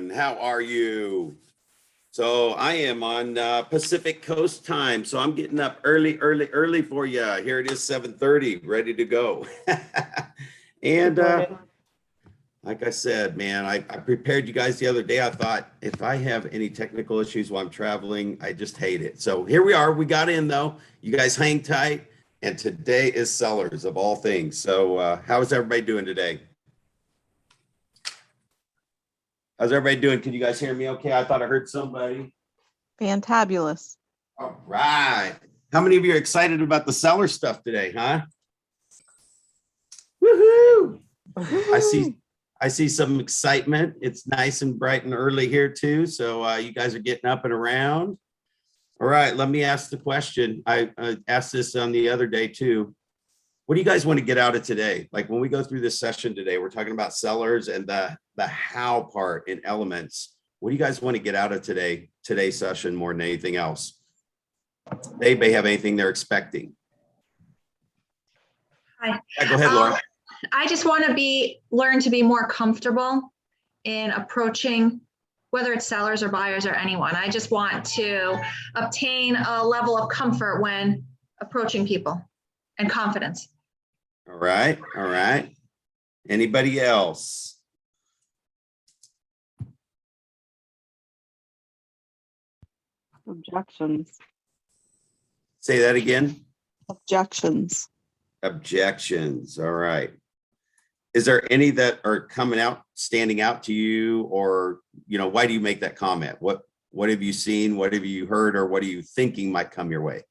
everyone. How are you? So I am on Pacific Coast time. So I'm getting up early for you. Here it is 7:30, ready to go. And like I said, man, I prepared you guys the other day. I thought if I have any technical issues while I'm traveling, I just hate it. So here we are. We got in though. You guys hang tight. And today is sellers of all things. So how is everybody doing today? How's everybody doing? Can you guys hear me okay? I thought I heard somebody. Fantabulous. All right. How many of you are excited about the seller stuff today, huh? Woohoo! I see some excitement. It's nice and bright and early here too. So you guys are getting up and around. All right, let me ask the question. I asked this on the other day too. What do you guys want to get out of today? Like when we go through this session today, we're talking about sellers and the how part in elements. What do you guys want to get out of today's session more than anything else? They may have anything they're expecting. Hi. Yeah, go ahead, Laura. I just want to learn to be more comfortable in approaching, whether it's sellers or buyers or anyone. I just want to obtain a level of comfort when approaching people and confidence. All right, all right. Anybody else? Objections. Say that again. Objections. Objections. All right. Is there any that are coming out, standing out to you, or, you know, why do you make that comment? What have you seen? What have you heard? Or what are you thinking might come your way?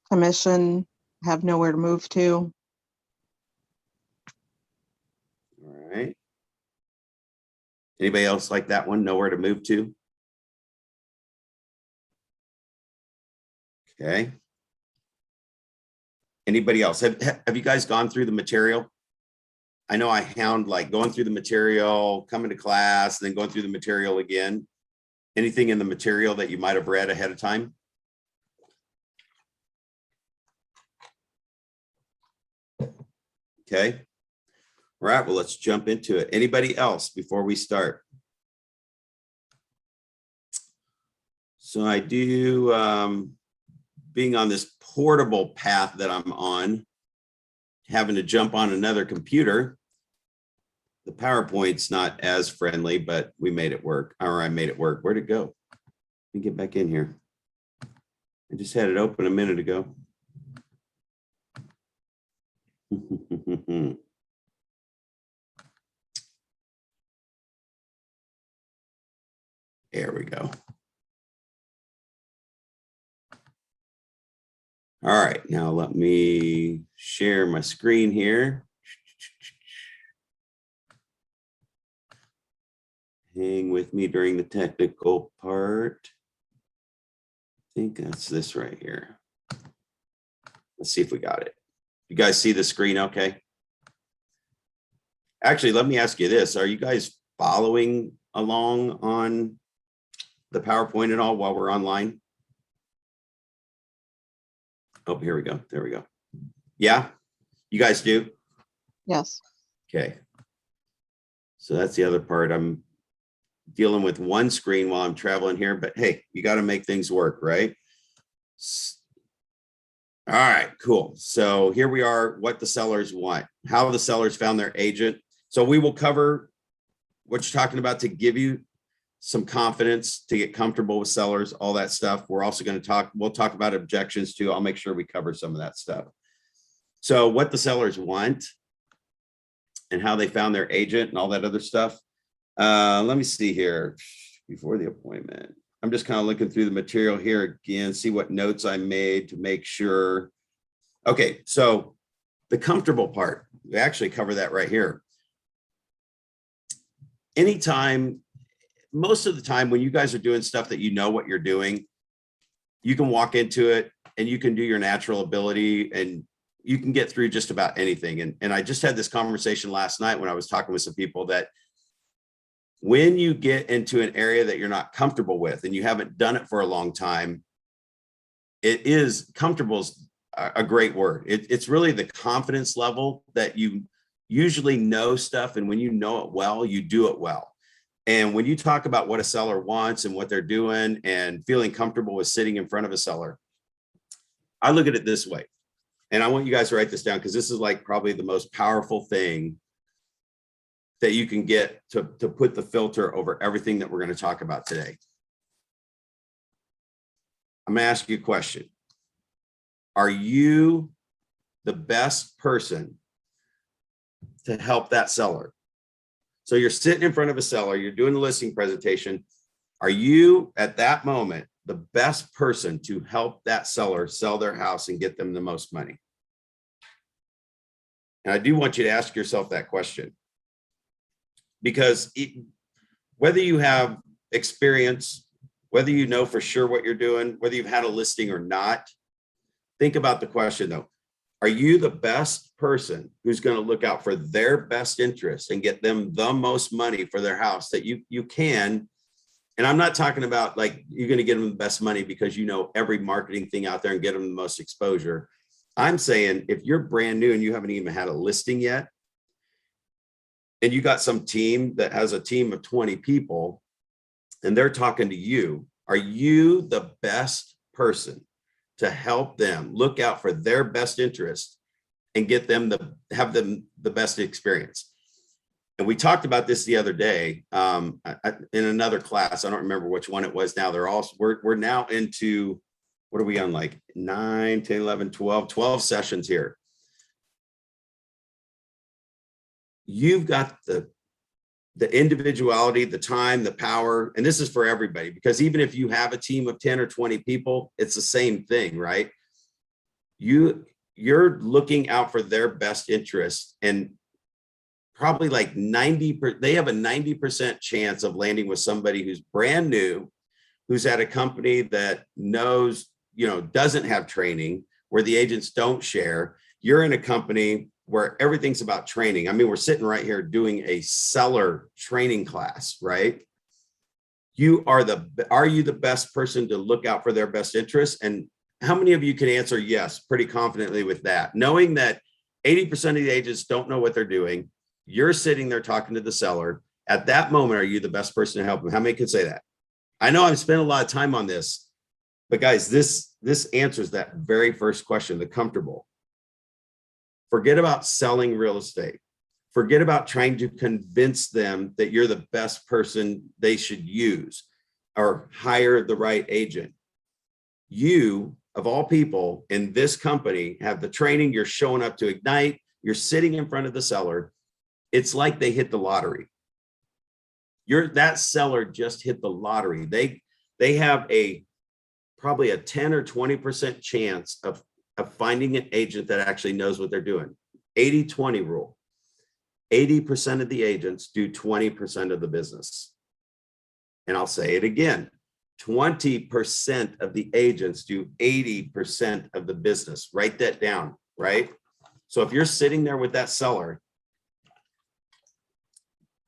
Commission, have nowhere to move to. All right. Anybody else like that one? Nowhere to move to? Okay. Anybody else? Have you guys gone through the material? I know I hound like going through the material, coming to class, and then going through the material again. Anything in the material that you might have read ahead of time? Okay. All right, well, let's jump into it. Anybody else before we start? So I do, being on this portable path that I'm on, having to jump on another computer, the PowerPoint's not as friendly, but we made it work, or I made it work. Where'd it go? Let me get back in here. I just had it open a minute ago. There we go. All right, now let me share my screen here. Hang with me during the technical part. I think that's this right here. Let's see if we got it. You guys see the screen okay? Actually, let me ask you this. Are you guys following along on the PowerPoint at all while we're online? Oh, here we go. There we go. Yeah, you guys do? Yes. Okay. So that's the other part. I'm dealing with one screen while I'm traveling here, but hey, you got to make things work, right? All right, cool. So here we are, what the sellers want, how the sellers found their agent. So we will cover what you're talking about to give you some confidence, to get comfortable with sellers, all that stuff. We're also going to we'll talk about objections too. I'll make sure we cover some of that stuff. So what the sellers want and how they found their agent and all that other stuff. Let me see here before the appointment. I'm just kind of looking through the material here again, see what notes I made to make sure. Okay, so the comfortable part, we actually cover that right here. Anytime, most of the time when you guys are doing stuff that you know what you're doing, you can walk into it and you can do your natural ability and you can get through just about anything. And I just had this conversation last night when I was talking with some people that when you get into an area that you're not comfortable with and you haven't done it for a long time, it is comfortable is a great word. It's really the confidence level that you usually know stuff. And when you know it well, you do it well. And when you talk about what a seller wants and what they're doing and feeling comfortable with sitting in front of a seller, I look at it this way. And I want you guys to write this down because this is like probably the most powerful thing that you can get to put the filter over everything that we're going to talk about today. I'm going to ask you a question. Are you the best person to help that seller? So you're sitting in front of a seller, you're doing the listing presentation. Are you at that moment the best person to help that seller sell their house and get them the most money? And I do want you to ask yourself that question, because whether you have experience, whether you know for sure what you're doing, whether you've had a listing or not, think about the question though. Are you the best person who's going to look out for their best interest and get them the most money for their house that you can? And I'm not talking about like you're going to get them the best money because you know every marketing thing out there and get them the most exposure. I'm saying if you're brand new and you haven't even had a listing yet, and you got some team that has a team of 20 people and they're talking to you, are you the best person to help them look out for their best interest and get them have them the best experience? And we talked about this the other day in another class. I don't remember which one it was now. We're now into, what are we on, like 9, 10, 11, 12 sessions here. You've got the individuality, the time, the power, and this is for everybody, because even if you have a team of 10 or 20 people, it's the same thing, right? You're looking out for their best interest, and probably like they have a 90% chance of landing with somebody who's brand new, who's at a company that knows, doesn't have training, where the agents don't share. You're in a company where everything's about training. I mean, we're sitting right here doing a seller training class, right? Are you the best person to look out for their best interests? And how many of you can answer yes pretty confidently with that, knowing that 80% of the agents don't know what they're doing? You're sitting there talking to the seller. At that moment, are you the best person to help them? How many can say that? I know I've spent a lot of time on this, but guys, this answers that very first question, the comfortable. Forget about selling real estate. Forget about trying to convince them that you're the best person they should use or hire the right agent. You, of all people in this company, have the training. You're showing up to Ignite. You're sitting in front of the seller. It's like they hit the lottery. That seller just hit the lottery. They have probably a 10 or 20% chance of finding an agent that actually knows what they're doing. 80-20 rule. 80% of the agents do 20% of the business. And I'll say it again. 20% of the agents do 80% of the business. Write that down, right? So if you're sitting there with that seller,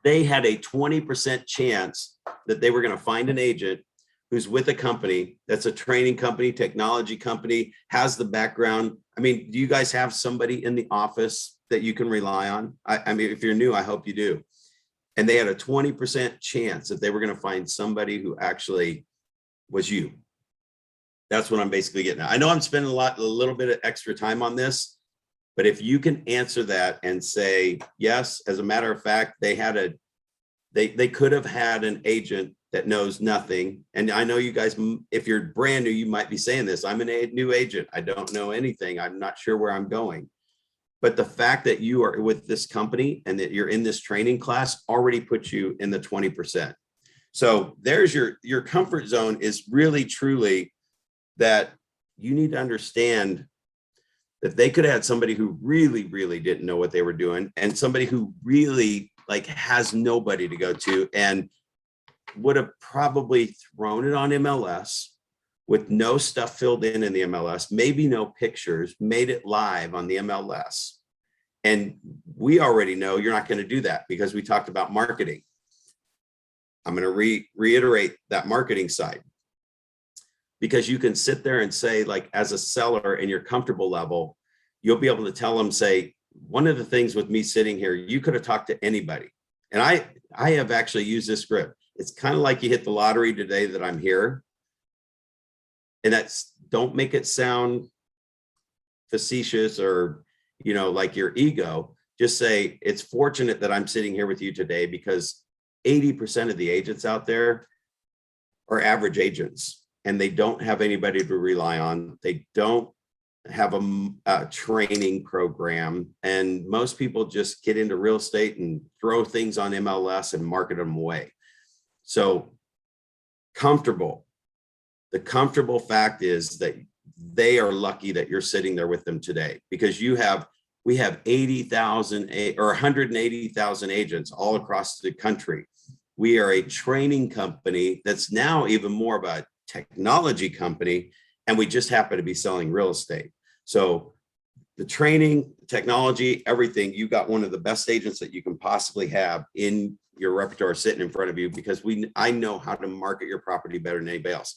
they had a 20% chance that they were going to find an agent who's with a company that's a training company, technology company, has the background. I mean, do you guys have somebody in the office that you can rely on? I mean, if you're new, I hope you do. And they had a 20% chance that they were going to find somebody who actually was you. That's what I'm basically getting at. I know I'm spending a little bit of extra time on this, but if you can answer that and say, yes, as a matter of fact, they could have had an agent that knows nothing. And I know you guys, if you're brand new, you might be saying this. I'm a new agent. I don't know anything. I'm not sure where I'm going. But the fact that you are with this company and that you're in this training class already puts you in the 20%. So there's your comfort zone is really, truly that you need to understand that they could have had somebody who really, really didn't know what they were doing, and somebody who really has nobody to go to and would have probably thrown it on MLS with no stuff filled in the MLS, maybe no pictures, made it live on the MLS. And we already know you're not going to do that because we talked about marketing. I'm going to reiterate that marketing side, because you can sit there and say, as a seller in your comfortable level, you'll be able to tell them, say, one of the things with me sitting here, you could have talked to anybody. And I have actually used this script. It's kind of like you hit the lottery today that I'm here. And that's, don't make it sound facetious or, you know, like your ego. Just say, it's fortunate that I'm sitting here with you today, because 80% of the agents out there are average agents and they don't have anybody to rely on. They don't have a training program. And most people just get into real estate and throw things on MLS and market them away. So comfortable. The comfortable fact is that they are lucky that you're sitting there with them today, because we have 80,000 or 180,000 agents all across the country. We are a training company that's now even more of a technology company, and we just happen to be selling real estate. So the training, technology, everything, you got one of the best agents that you can possibly have in your repertoire sitting in front of you, because I know how to market your property better than anybody else.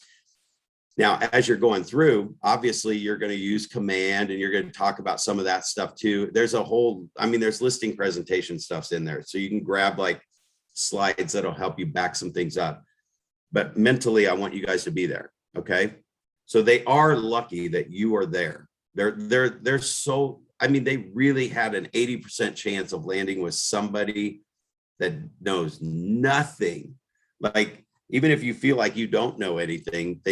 Now, as you're going through, obviously you're going to use command and you're going to talk about some of that stuff too. There's a whole, I mean, there's listing presentation stuffs in there. So you can grab like slides that'll help you back some things up. But mentally, I want you guys to be there. Okay. So they are lucky that you are there. They're so, I mean, they really had an 80% chance of landing with somebody that knows nothing. Like, even if you feel like you don't know anything,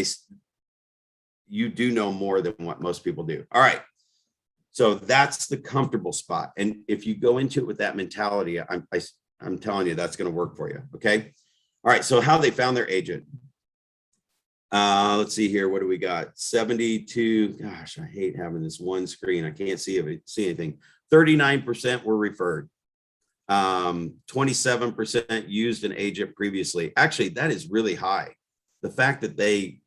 you do know more than what most people do. All right. So that's the comfortable spot. And if you go into it with that mentality, I'm telling you, that's going to work for you. Okay. All right. So how they found their agent. Let's see here. What do we got? 72. Gosh, I hate having this one screen. I can't see anything. 39% were referred. 27% used an agent previously. Actually, that is really high. The fact that they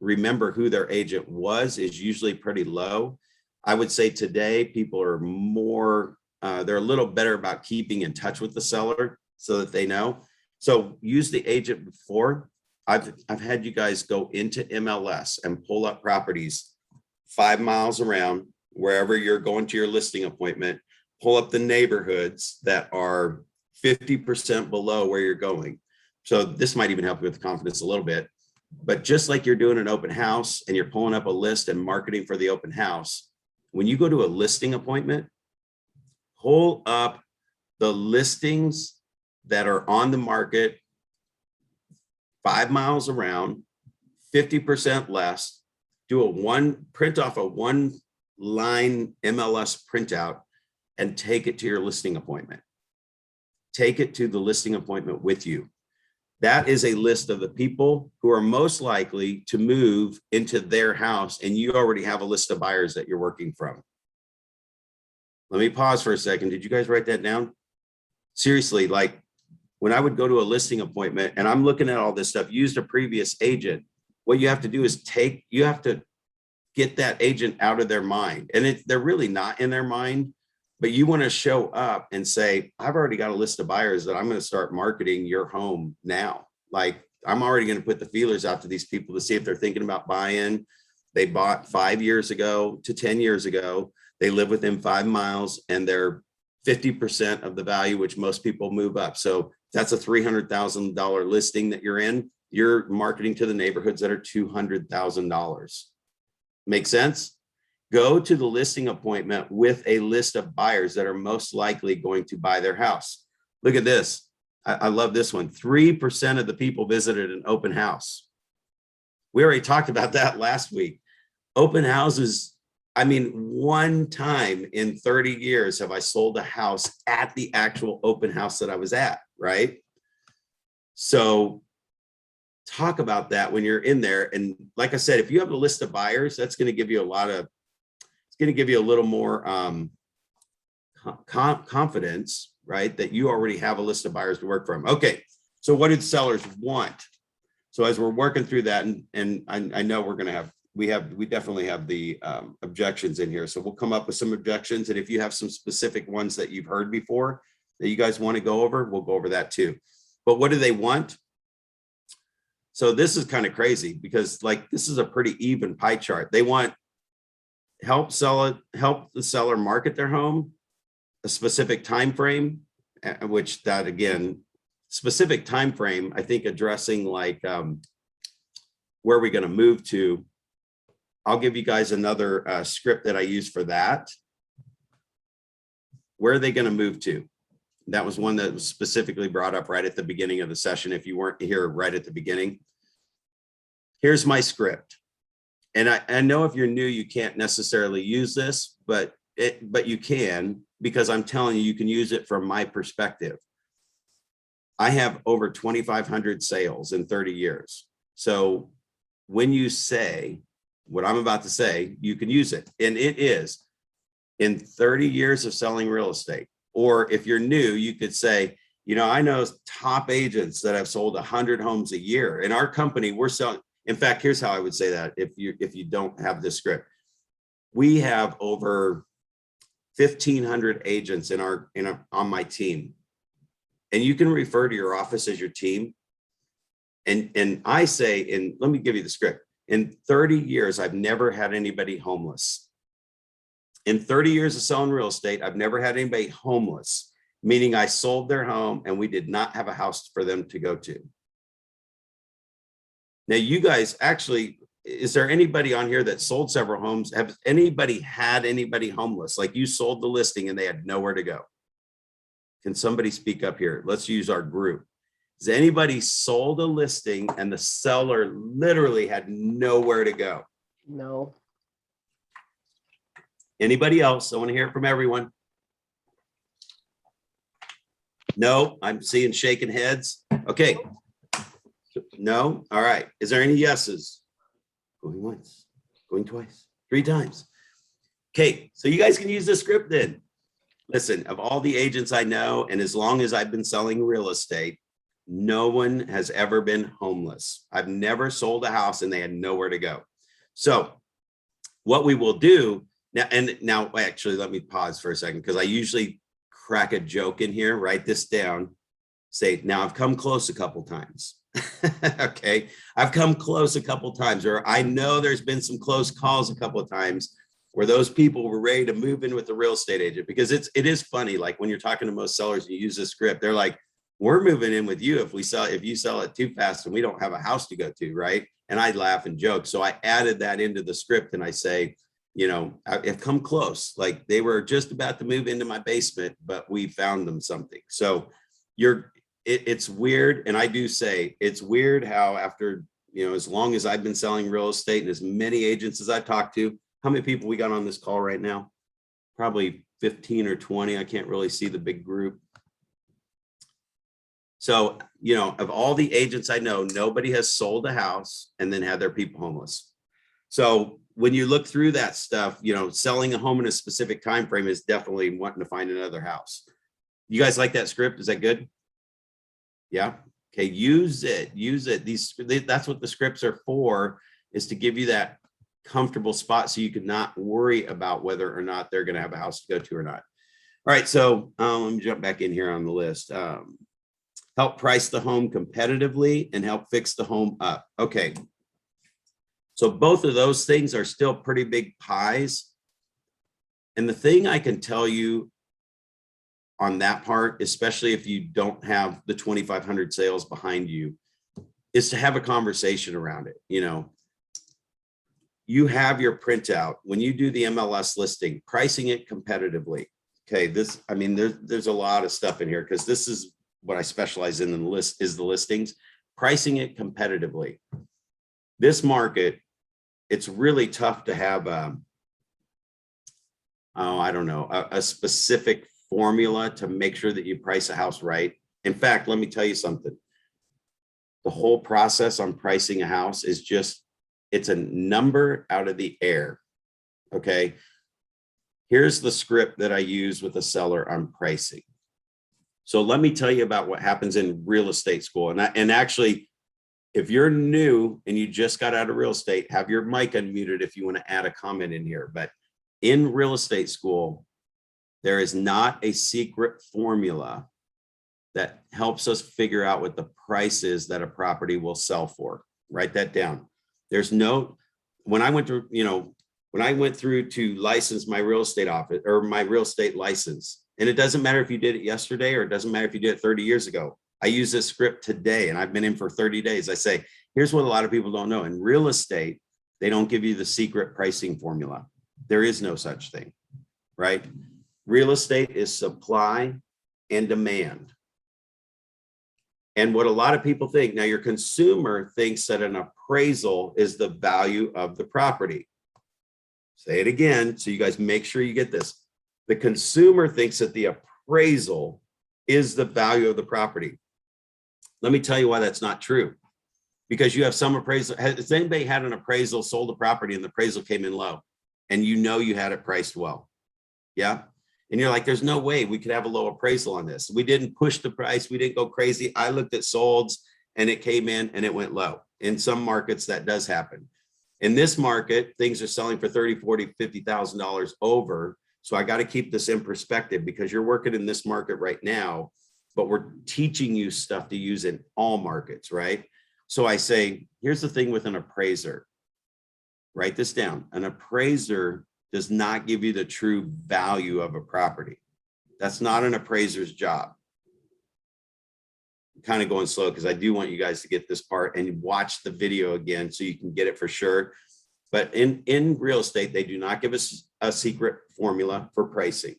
remember who their agent was is usually pretty low. I would say today people are more, they're a little better about keeping in touch with the seller so that they know. So use the agent before. I've had you guys go into MLS and pull up properties 5 miles around wherever you're going to your listing appointment. Pull up the neighborhoods that are 50% below where you're going. So this might even help you with confidence a little bit. But just like you're doing an open house and you're pulling up a list and marketing for the open house, when you go to a listing appointment, pull up the listings that are on the market 5 miles around, 50% less, print off a 1-line MLS printout and take it to your listing appointment. Take it to the listing appointment with you. That is a list of the people who are most likely to move into their house, and you already have a list of buyers that you're working from. Let me pause for a second. Did you guys write that down? Seriously, like when I would go to a listing appointment and I'm looking at all this stuff, used a previous agent, what you have to do is you have to get that agent out of their mind. And they're really not in their mind, but you want to show up and say, I've already got a list of buyers that I'm going to start marketing your home now. Like, I'm already going to put the feelers out to these people to see if they're thinking about buying. They bought 5 years ago to 10 years ago. They live within 5 miles and they're 50% of the value, which most people move up. So that's a $300,000 listing that you're in. You're marketing to the neighborhoods that are $200,000. Make sense? Go to the listing appointment with a list of buyers that are most likely going to buy their house. Look at this. I love this one. 3% of the people visited an open house. We already talked about that last week. Open houses, I mean, one time in 30 years have I sold a house at the actual open house that I was at, right? So talk about that when you're in there. And like I said, if you have a list of buyers, that's going to give you it's going to give you a little more confidence, right? That you already have a list of buyers to work from. Okay. So what do the sellers want? So as we're working through that, and I know we're going to have, we definitely have the objections in here. So we'll come up with some objections. And if you have some specific ones that you've heard before that you guys want to go over, we'll go over that too. But what do they want? So this is kind of crazy because like, this is a pretty even pie chart. They want help the seller market their home, a specific time frame, which that again, specific time frame, I think addressing like where are we going to move to. I'll give you guys another script that I use for that. Where are they going to move to? That was one that was specifically brought up right at the beginning of the session. If you weren't here right at the beginning, here's my script. And I know if you're new, you can't necessarily use this, but you can, because I'm telling you, you can use it from my perspective. I have over 2,500 sales in 30 years. So when you say what I'm about to say, you can use it. And it is in 30 years of selling real estate. Or if you're new, you could say, you know, I know top agents that have sold 100 homes a year. In our company, we're selling. In fact, here's how I would say that if you don't have this script. We have over 1,500 agents on my team. And you can refer to your office as your team. And I say, and let me give you the script. In 30 years, I've never had anybody homeless. In 30 years of selling real estate, I've never had anybody homeless, meaning I sold their home and we did not have a house for them to go to. Now, you guys actually, is there anybody on here that sold several homes? Have anybody had anybody homeless? Like you sold the listing and they had nowhere to go? Can somebody speak up here? Let's use our group. Has anybody sold a listing and the seller literally had nowhere to go? No. Anybody else? I want to hear it from everyone. No, I'm seeing shaking heads. Okay. No. All right. Is there any yeses? Going once, going twice, 3 times. Okay. So you guys can use this script then. Listen, of all the agents I know, and as long as I've been selling real estate, no one has ever been homeless. I've never sold a house and they had nowhere to go. So what we will do now, actually, let me pause for a second, because I usually crack a joke in here, write this down, say, now I've come close a couple times. Okay. I've come close a couple times, or I know there's been some close calls a couple of times where those people were ready to move in with the real estate agent, because it is funny. Like when you're talking to most sellers, you use this script, they're like, we're moving in with you if you sell it too fast and we don't have a house to go to, right? And I laugh and joke. So I added that into the script and I say, you know, I've come close. Like they were just about to move into my basement, but we found them something. So it's weird. And I do say it's weird how after, you know, as long as I've been selling real estate and as many agents as I've talked to, how many people we got on this call right now? Probably 15 or 20. I can't really see the big group. So, you know, of all the agents I know, nobody has sold a house and then had their people homeless. So when you look through that stuff, you know, selling a home in a specific time frame is definitely wanting to find another house. You guys like that script? Is that good? Yeah. Okay. Use it. That's what the scripts are for, is to give you that comfortable spot so you can not worry about whether or not they're going to have a house to go to or not. All right. So let me jump back in here on the list. Help price the home competitively and help fix the home up. Okay. So both of those things are still pretty big pies. And the thing I can tell you on that part, especially if you don't have the 2,500 sales behind you, is to have a conversation around it. You know, you have your printout when you do the MLS listing, pricing it competitively. Okay. There's a lot of stuff in here because this is what I specialize in the list is the listings, pricing it competitively. This market, it's really tough to have a specific formula to make sure that you price a house right. In fact, let me tell you something. The whole process on pricing a house is it's a number out of the air. Okay. Here's the script that I use with a seller on pricing. So let me tell you about what happens in real estate school. And actually, if you're new and you just got out of real estate, have your mic unmuted if you want to add a comment in here. But in real estate school, there is not a secret formula that helps us figure out what the price is that a property will sell for. Write that down. When I went through to license my real estate office or my real estate license, And it doesn't matter if you did it yesterday, or it doesn't matter if you did it 30 years ago. I use this script today, and I've been in for 30 days. I say, here's what a lot of people don't know. In real estate, they don't give you the secret pricing formula. There is no such thing, right? Real estate is supply and demand. And what a lot of people think, now your consumer thinks that an appraisal is the value of the property. Say it again, so you guys make sure you get this. The consumer thinks that the appraisal is the value of the property. Let me tell you why that's not true. Because you have some appraisal. Has anybody had an appraisal, sold a property, and the appraisal came in low, and you know you had it priced well? Yeah. And you're like, there's no way we could have a low appraisal on this. We didn't push the price. We didn't go crazy. I looked at solds and it came in and it went low. In some markets that does happen. In this market, things are selling for $30,000, $40,000, $50,000 over. So I got to keep this in perspective, because you're working in this market right now, but we're teaching you stuff to use in all markets, right? So I say, here's the thing with an appraiser. Write this down. An appraiser does not give you the true value of a property. That's not an appraiser's job. I'm kind of going slow because I do want you guys to get this part and watch the video again so you can get it for sure. But in real estate, they do not give us a secret formula for pricing.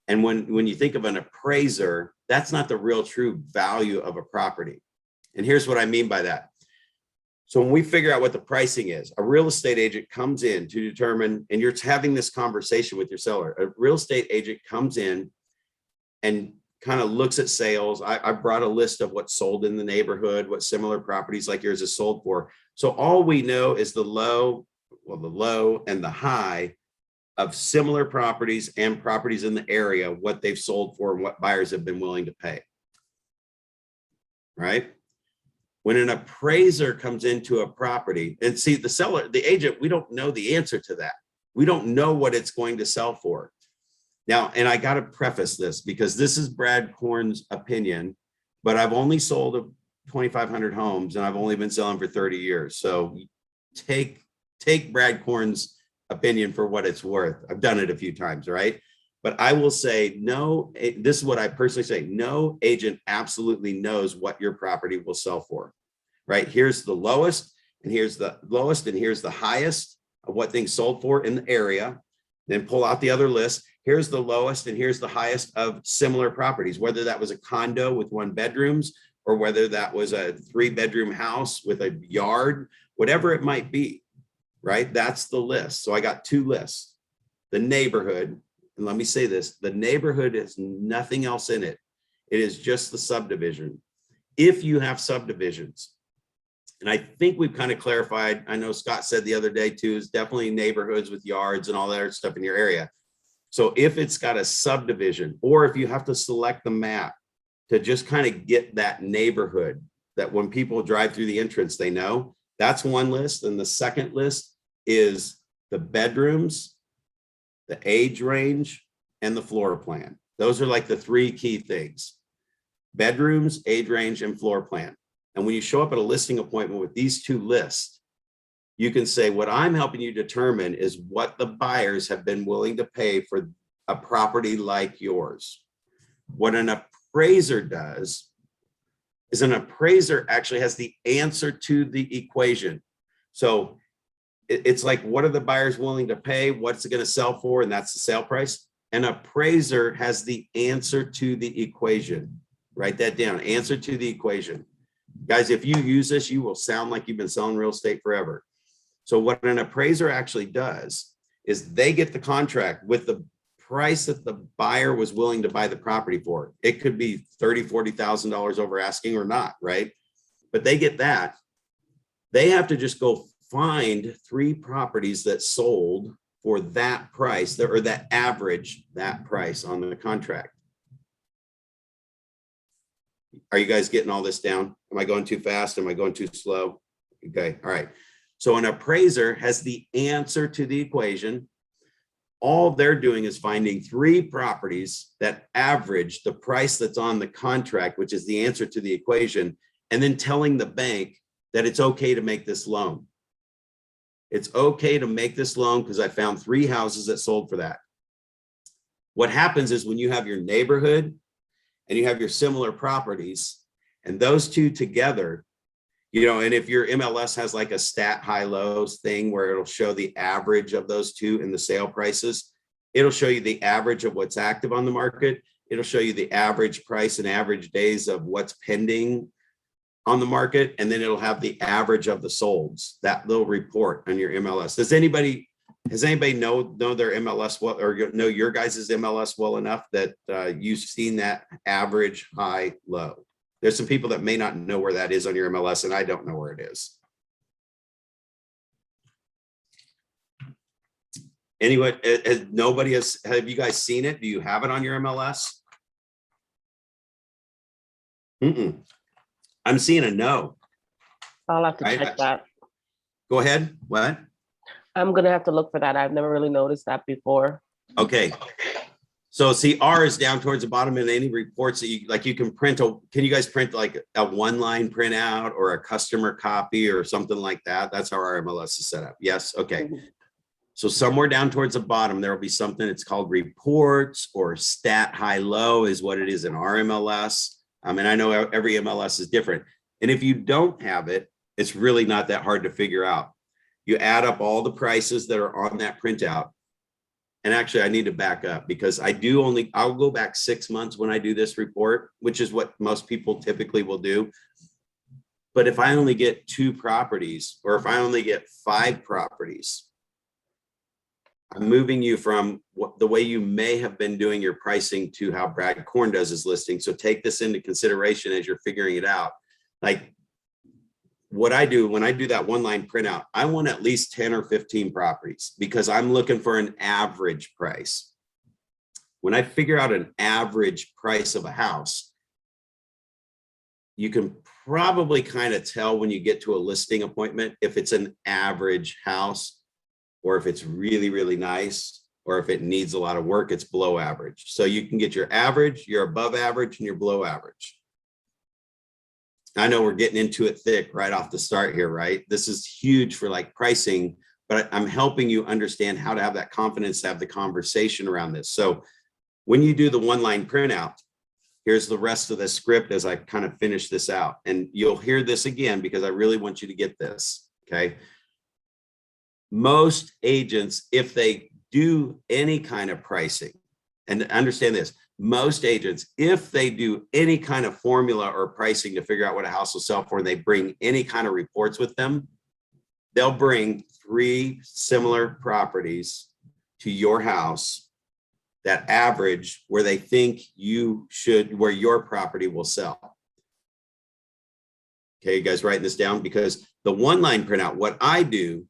And when you think of an appraiser, that's not the real true value of a property. And here's what I mean by that. So when we figure out what the pricing is, a real estate agent comes in to determine, and you're having this conversation with your seller. A real estate agent comes in and kind of looks at sales. I brought a list of what's sold in the neighborhood, what similar properties like yours is sold for. So all we know is the low and the high of similar properties and properties in the area, what they've sold for and what buyers have been willing to pay. Right? When an appraiser comes into a property, and see the seller, the agent, we don't know the answer to that. We don't know what it's going to sell for. Now, and I got to preface this because this is Brad Korn's opinion, but I've only sold 2,500 homes and I've only been selling for 30 years. So take Brad Korn's opinion for what it's worth. I've done it a few times, right? But I will say, no, this is what I personally say. No agent absolutely knows what your property will sell for, right? Here's the lowest, and here's the lowest, and here's the highest of what things sold for in the area. Then pull out the other list. Here's the lowest, and here's the highest of similar properties, whether that was a condo with 1 bedrooms, or whether that was a 3-bedroom house with a yard, whatever it might be, right? That's the list. So I got 2 lists. The neighborhood. And let me say this, the neighborhood has nothing else in it. It is just the subdivision. If you have subdivisions, and I think we've kind of clarified, I know Scott said the other day too, is definitely neighborhoods with yards and all that other stuff in your area. So if it's got a subdivision, or if you have to select the map to just kind of get that neighborhood that when people drive through the entrance, they know, that's one list. And the second list is the bedrooms, the age range, and the floor plan. Those are like the 3 key things: bedrooms, age range, and floor plan. And when you show up at a listing appointment with these 2 lists, you can say, what I'm helping you determine is what the buyers have been willing to pay for a property like yours. What an appraiser does is an appraiser actually has the answer to the equation. So it's like, what are the buyers willing to pay? What's it going to sell for? And that's the sale price. An appraiser has the answer to the equation. Write that down. Answer to the equation. Guys, if you use this, you will sound like you've been selling real estate forever. So what an appraiser actually does is they get the contract with the price that the buyer was willing to buy the property for. It could be $30,000, $40,000 over asking or not, right? But they get that. They have to just go find 3 properties that sold for that price, or that average that price on the contract. Are you guys getting all this down? Am I going too fast? Am I going too slow? Okay, all right. So an appraiser has the answer to the equation. All they're doing is finding 3 properties that average the price that's on the contract, which is the answer to the equation, and then telling the bank that it's okay to make this loan. It's okay to make this loan because I found 3 houses that sold for that. What happens is when you have your neighborhood and you have your similar properties and those two together, you know, and if your MLS has like a stat high lows thing where it'll show the average of those two in the sale prices, it'll show you the average of what's active on the market. It'll show you the average price and average days of what's pending on the market. And then it'll have the average of the solds, that little report on your MLS. Has anybody know their MLS well, or know your guys' MLS well enough that you've seen that average, high, low? There's some people that may not know where that is on your MLS, and I don't know where it is. Anyway, nobody has, have you guys seen it? Do you have it on your MLS? I'm seeing a no. I'll have to check that. Go ahead. What? I'm gonna have to look for that. I've never really noticed that before. Okay. So see, R is down towards the bottom, and any reports that you like, you can print can you guys print like a one-line printout or a customer copy or something like that? That's how our MLS is set up. Yes. Okay. So somewhere down towards the bottom, there will be something that's called reports, or stat high low is what it is in our MLS. And I know every MLS is different. And if you don't have it, it's really not that hard to figure out. You add up all the prices that are on that printout. And actually, I need to back up because I'll go back 6 months when I do this report, which is what most people typically will do. But if I only get 2 properties, or if I only get 5 properties, I'm moving you from the way you may have been doing your pricing to how Brad Korn does his listing. So take this into consideration as you're figuring it out. Like what I do when I do that one-line printout, I want at least 10 or 15 properties because I'm looking for an average price. When I figure out an average price of a house, you can probably kind of tell when you get to a listing appointment if it's an average house, or if it's really, really nice, or if it needs a lot of work, it's below average. So you can get your average, your above average, and your below average. I know we're getting into it thick right off the start here, right? This is huge for like pricing, but I'm helping you understand how to have that confidence to have the conversation around this. So when you do the one-line printout, here's the rest of the script as I kind of finish this out. And you'll hear this again because I really want you to get this, okay? Most agents, if they do any kind of pricing, and understand this, most agents, if they do any kind of formula or pricing to figure out what a house will sell for, and they bring any kind of reports with them, they'll bring 3 similar properties to your house that average where they think where your property will sell. Okay, you guys writing this down? Because the one-line printout, what I do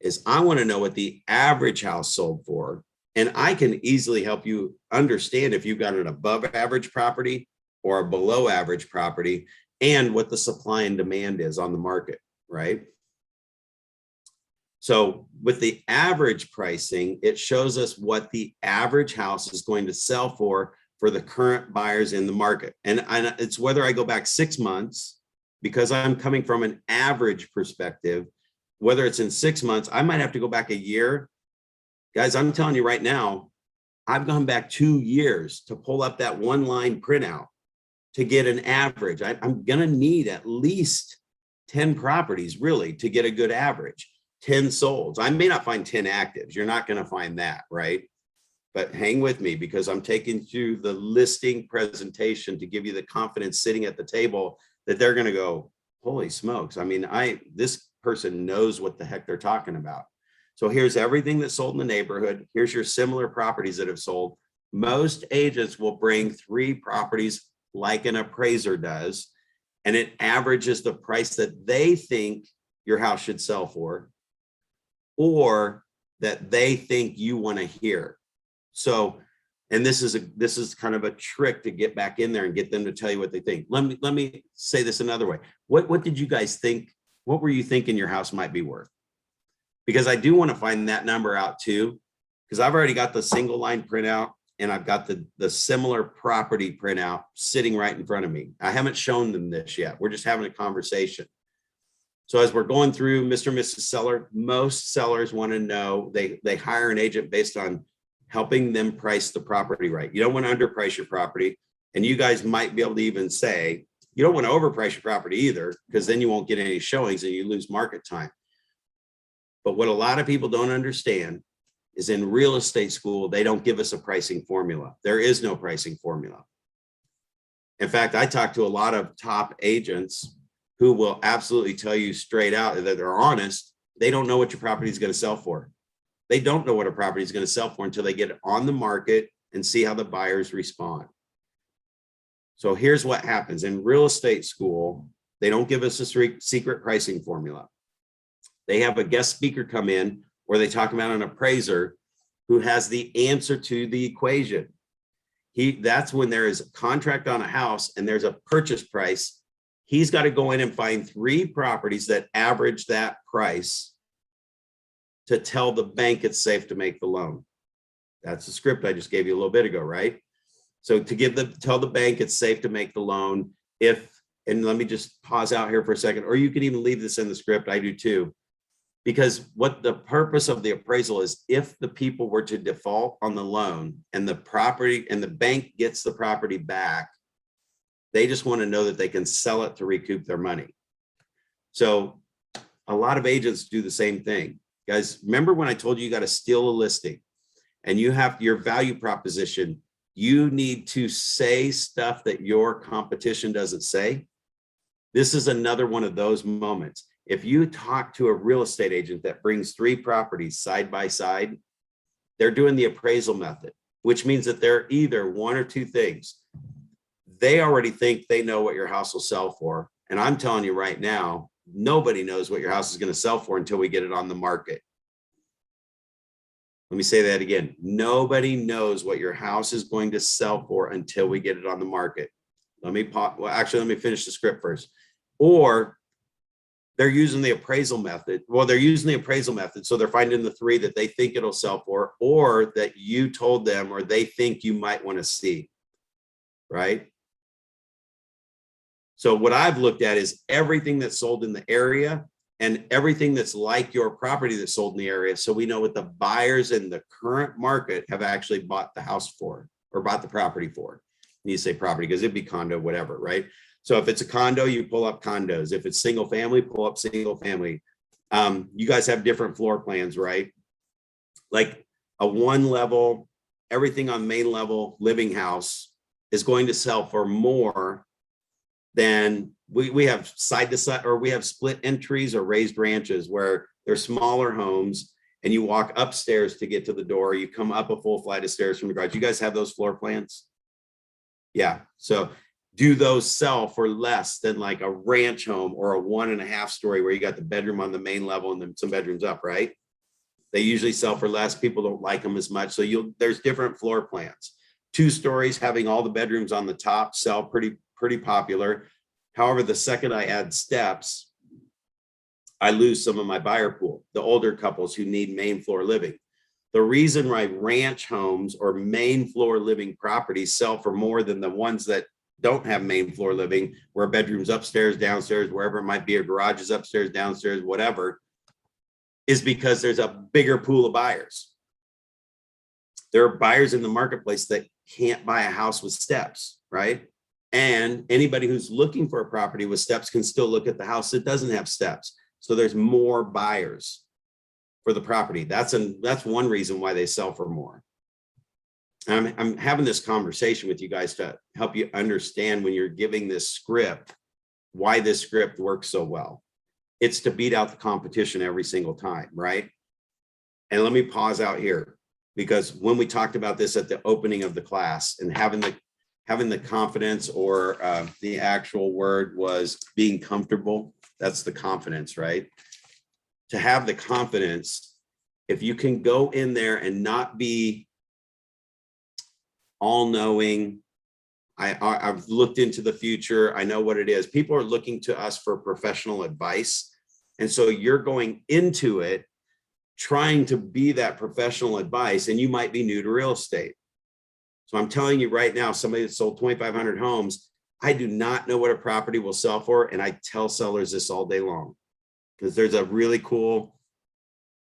is I want to know what the average house sold for. And I can easily help you understand if you've got an above average property or a below average property, and what the supply and demand is on the market, right? So with the average pricing, it shows us what the average house is going to sell for the current buyers in the market. And it's whether I go back 6 months, because I'm coming from an average perspective, whether it's in 6 months, I might have to go back a year. Guys, I'm telling you right now, I've gone back 2 years to pull up that one-line printout to get an average. I'm going to need at least 10 properties really to get a good average, 10 solds. I may not find 10 actives. You're not going to find that, right? But hang with me because I'm taking through the listing presentation to give you the confidence sitting at the table that they're going to go, holy smokes. I mean, this person knows what the heck they're talking about. So here's everything that's sold in the neighborhood. Here's your similar properties that have sold. Most agents will bring 3 properties like an appraiser does, and it averages the price that they think your house should sell for, or that they think you want to hear. So, and this is kind of a trick to get back in there and get them to tell you what they think. Let me say this another way. What did you guys think? What were you thinking your house might be worth? Because I do want to find that number out too, because I've already got the single line printout and I've got the similar property printout sitting right in front of me. I haven't shown them this yet. We're just having a conversation. So as we're going through Mr. and Mrs. Seller, most sellers want to know, they hire an agent based on helping them price the property right. You don't want to underprice your property. And you guys might be able to even say, you don't want to overprice your property either, because then you won't get any showings and you lose market time. But what a lot of people don't understand is in real estate school, they don't give us a pricing formula. There is no pricing formula. In fact, I talk to a lot of top agents who will absolutely tell you straight out that they're honest. They don't know what your property is going to sell for. They don't know what a property is going to sell for until they get it on the market and see how the buyers respond. So here's what happens in real estate school. They don't give us a secret pricing formula. They have a guest speaker come in where they talk about an appraiser who has the answer to the equation. That's when there is a contract on a house and there's a purchase price. He's got to go in and find 3 properties that average that price to tell the bank it's safe to make the loan. That's the script I just gave you a little bit ago, right? So to tell the bank it's safe to make the loan and let me just pause out here for a second, or you can even leave this in the script, I do too. Because what the purpose of the appraisal is, if the people were to default on the loan and the property and the bank gets the property back, they just want to know that they can sell it to recoup their money. So a lot of agents do the same thing. Guys, remember when I told you got to steal a listing and you have your value proposition, you need to say stuff that your competition doesn't say. This is another one of those moments. If you talk to a real estate agent that brings 3 properties side by side, they're doing the appraisal method, which means that they're either one or 2 things. They already think they know what your house will sell for. And I'm telling you right now, nobody knows what your house is going to sell for until we get it on the market. Let me say that again. Nobody knows what your house is going to sell for until we get it on the market. Let me finish the script first. Or they're using the appraisal method. Well, they're using the appraisal method. So they're finding the 3 that they think it'll sell for, or that you told them, or they think you might want to see, right? So what I've looked at is everything that's sold in the area and everything that's like your property that's sold in the area. So we know what the buyers in the current market have actually bought the house for, or bought the property for. And you say property because it'd be condo, whatever, right? So if it's a condo, you pull up condos. If it's single family, pull up single family. You guys have different floor plans, right? Like a 1 level, everything on main level living house is going to sell for more than we have side to side, or we have split entries or raised ranches where they're smaller homes and you walk upstairs to get to the door. You come up a full flight of stairs from the garage. You guys have those floor plans? Yeah. So do those sell for less than like a ranch home or a 1.5 story where you got the bedroom on the main level and then some bedrooms up, right? They usually sell for less. People don't like them as much. So there's different floor plans. 2 stories having all the bedrooms on the top sell pretty popular. However, the second I add steps, I lose some of my buyer pool, the older couples who need main floor living. The reason why ranch homes or main floor living properties sell for more than the ones that don't have main floor living, where bedrooms upstairs, downstairs, wherever it might be, or garages upstairs, downstairs, whatever, is because there's a bigger pool of buyers. There are buyers in the marketplace that can't buy a house with steps, right? And anybody who's looking for a property with steps can still look at the house that doesn't have steps. So there's more buyers for the property. That's one reason why they sell for more. I'm having this conversation with you guys to help you understand when you're giving this script, why this script works so well. It's to beat out the competition every single time, right? And let me pause out here, because when we talked about this at the opening of the class and having the confidence, or the actual word was being comfortable, that's the confidence, right? To have the confidence, if you can go in there and not be all-knowing, I've looked into the future, I know what it is. People are looking to us for professional advice. And so you're going into it trying to be that professional advice, and you might be new to real estate. So I'm telling you right now, somebody that sold 2,500 homes, I do not know what a property will sell for. And I tell sellers this all day long, because there's a really cool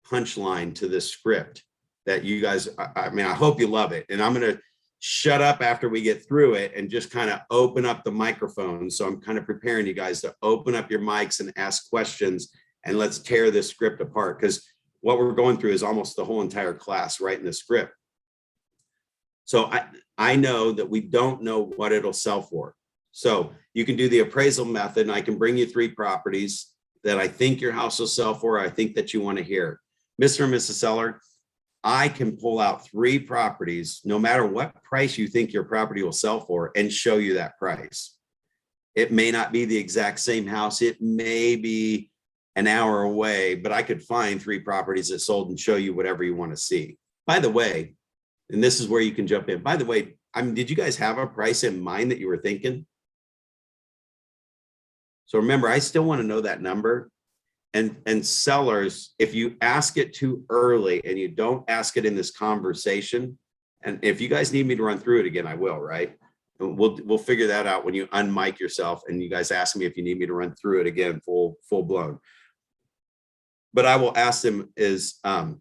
punchline to this script that you guys, I mean, I hope you love it. And I'm going to shut up after we get through it and just kind of open up the microphone. So I'm kind of preparing you guys to open up your mics and ask questions, and let's tear this script apart, because what we're going through is almost the whole entire class right in the script. So I know that we don't know what it'll sell for. So you can do the appraisal method, and I can bring you 3 properties that I think your house will sell for. I think that you want to hear. Mr. and Mrs. Seller, I can pull out 3 properties, no matter what price you think your property will sell for, and show you that price. It may not be the exact same house. It may be an hour away, but I could find 3 properties that sold and show you whatever you want to see. By the way, and this is where you can jump in. By the way, I mean, did you guys have a price in mind that you were thinking? So remember, I still want to know that number. And sellers, if you ask it too early and you don't ask it in this conversation, and if you guys need me to run through it again, I will, right? And we'll figure that out when you unmic yourself and you guys ask me if you need me to run through it again, full blown. But I will ask them is, so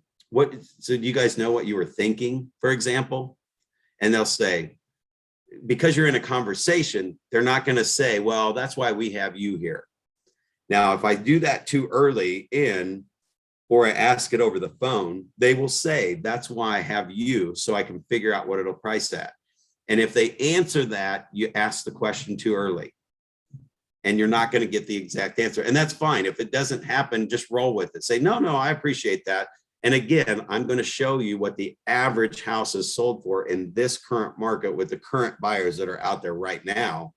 do you guys know what you were thinking, for example? And they'll say, because you're in a conversation, they're not going to say, well, that's why we have you here. Now, if I do that too early in, or I ask it over the phone, they will say, that's why I have you, so I can figure out what it'll price at. And if they answer that, you ask the question too early, and you're not going to get the exact answer. And that's fine. If it doesn't happen, just roll with it. Say, no, I appreciate that. And again, I'm going to show you what the average house is sold for in this current market with the current buyers that are out there right now.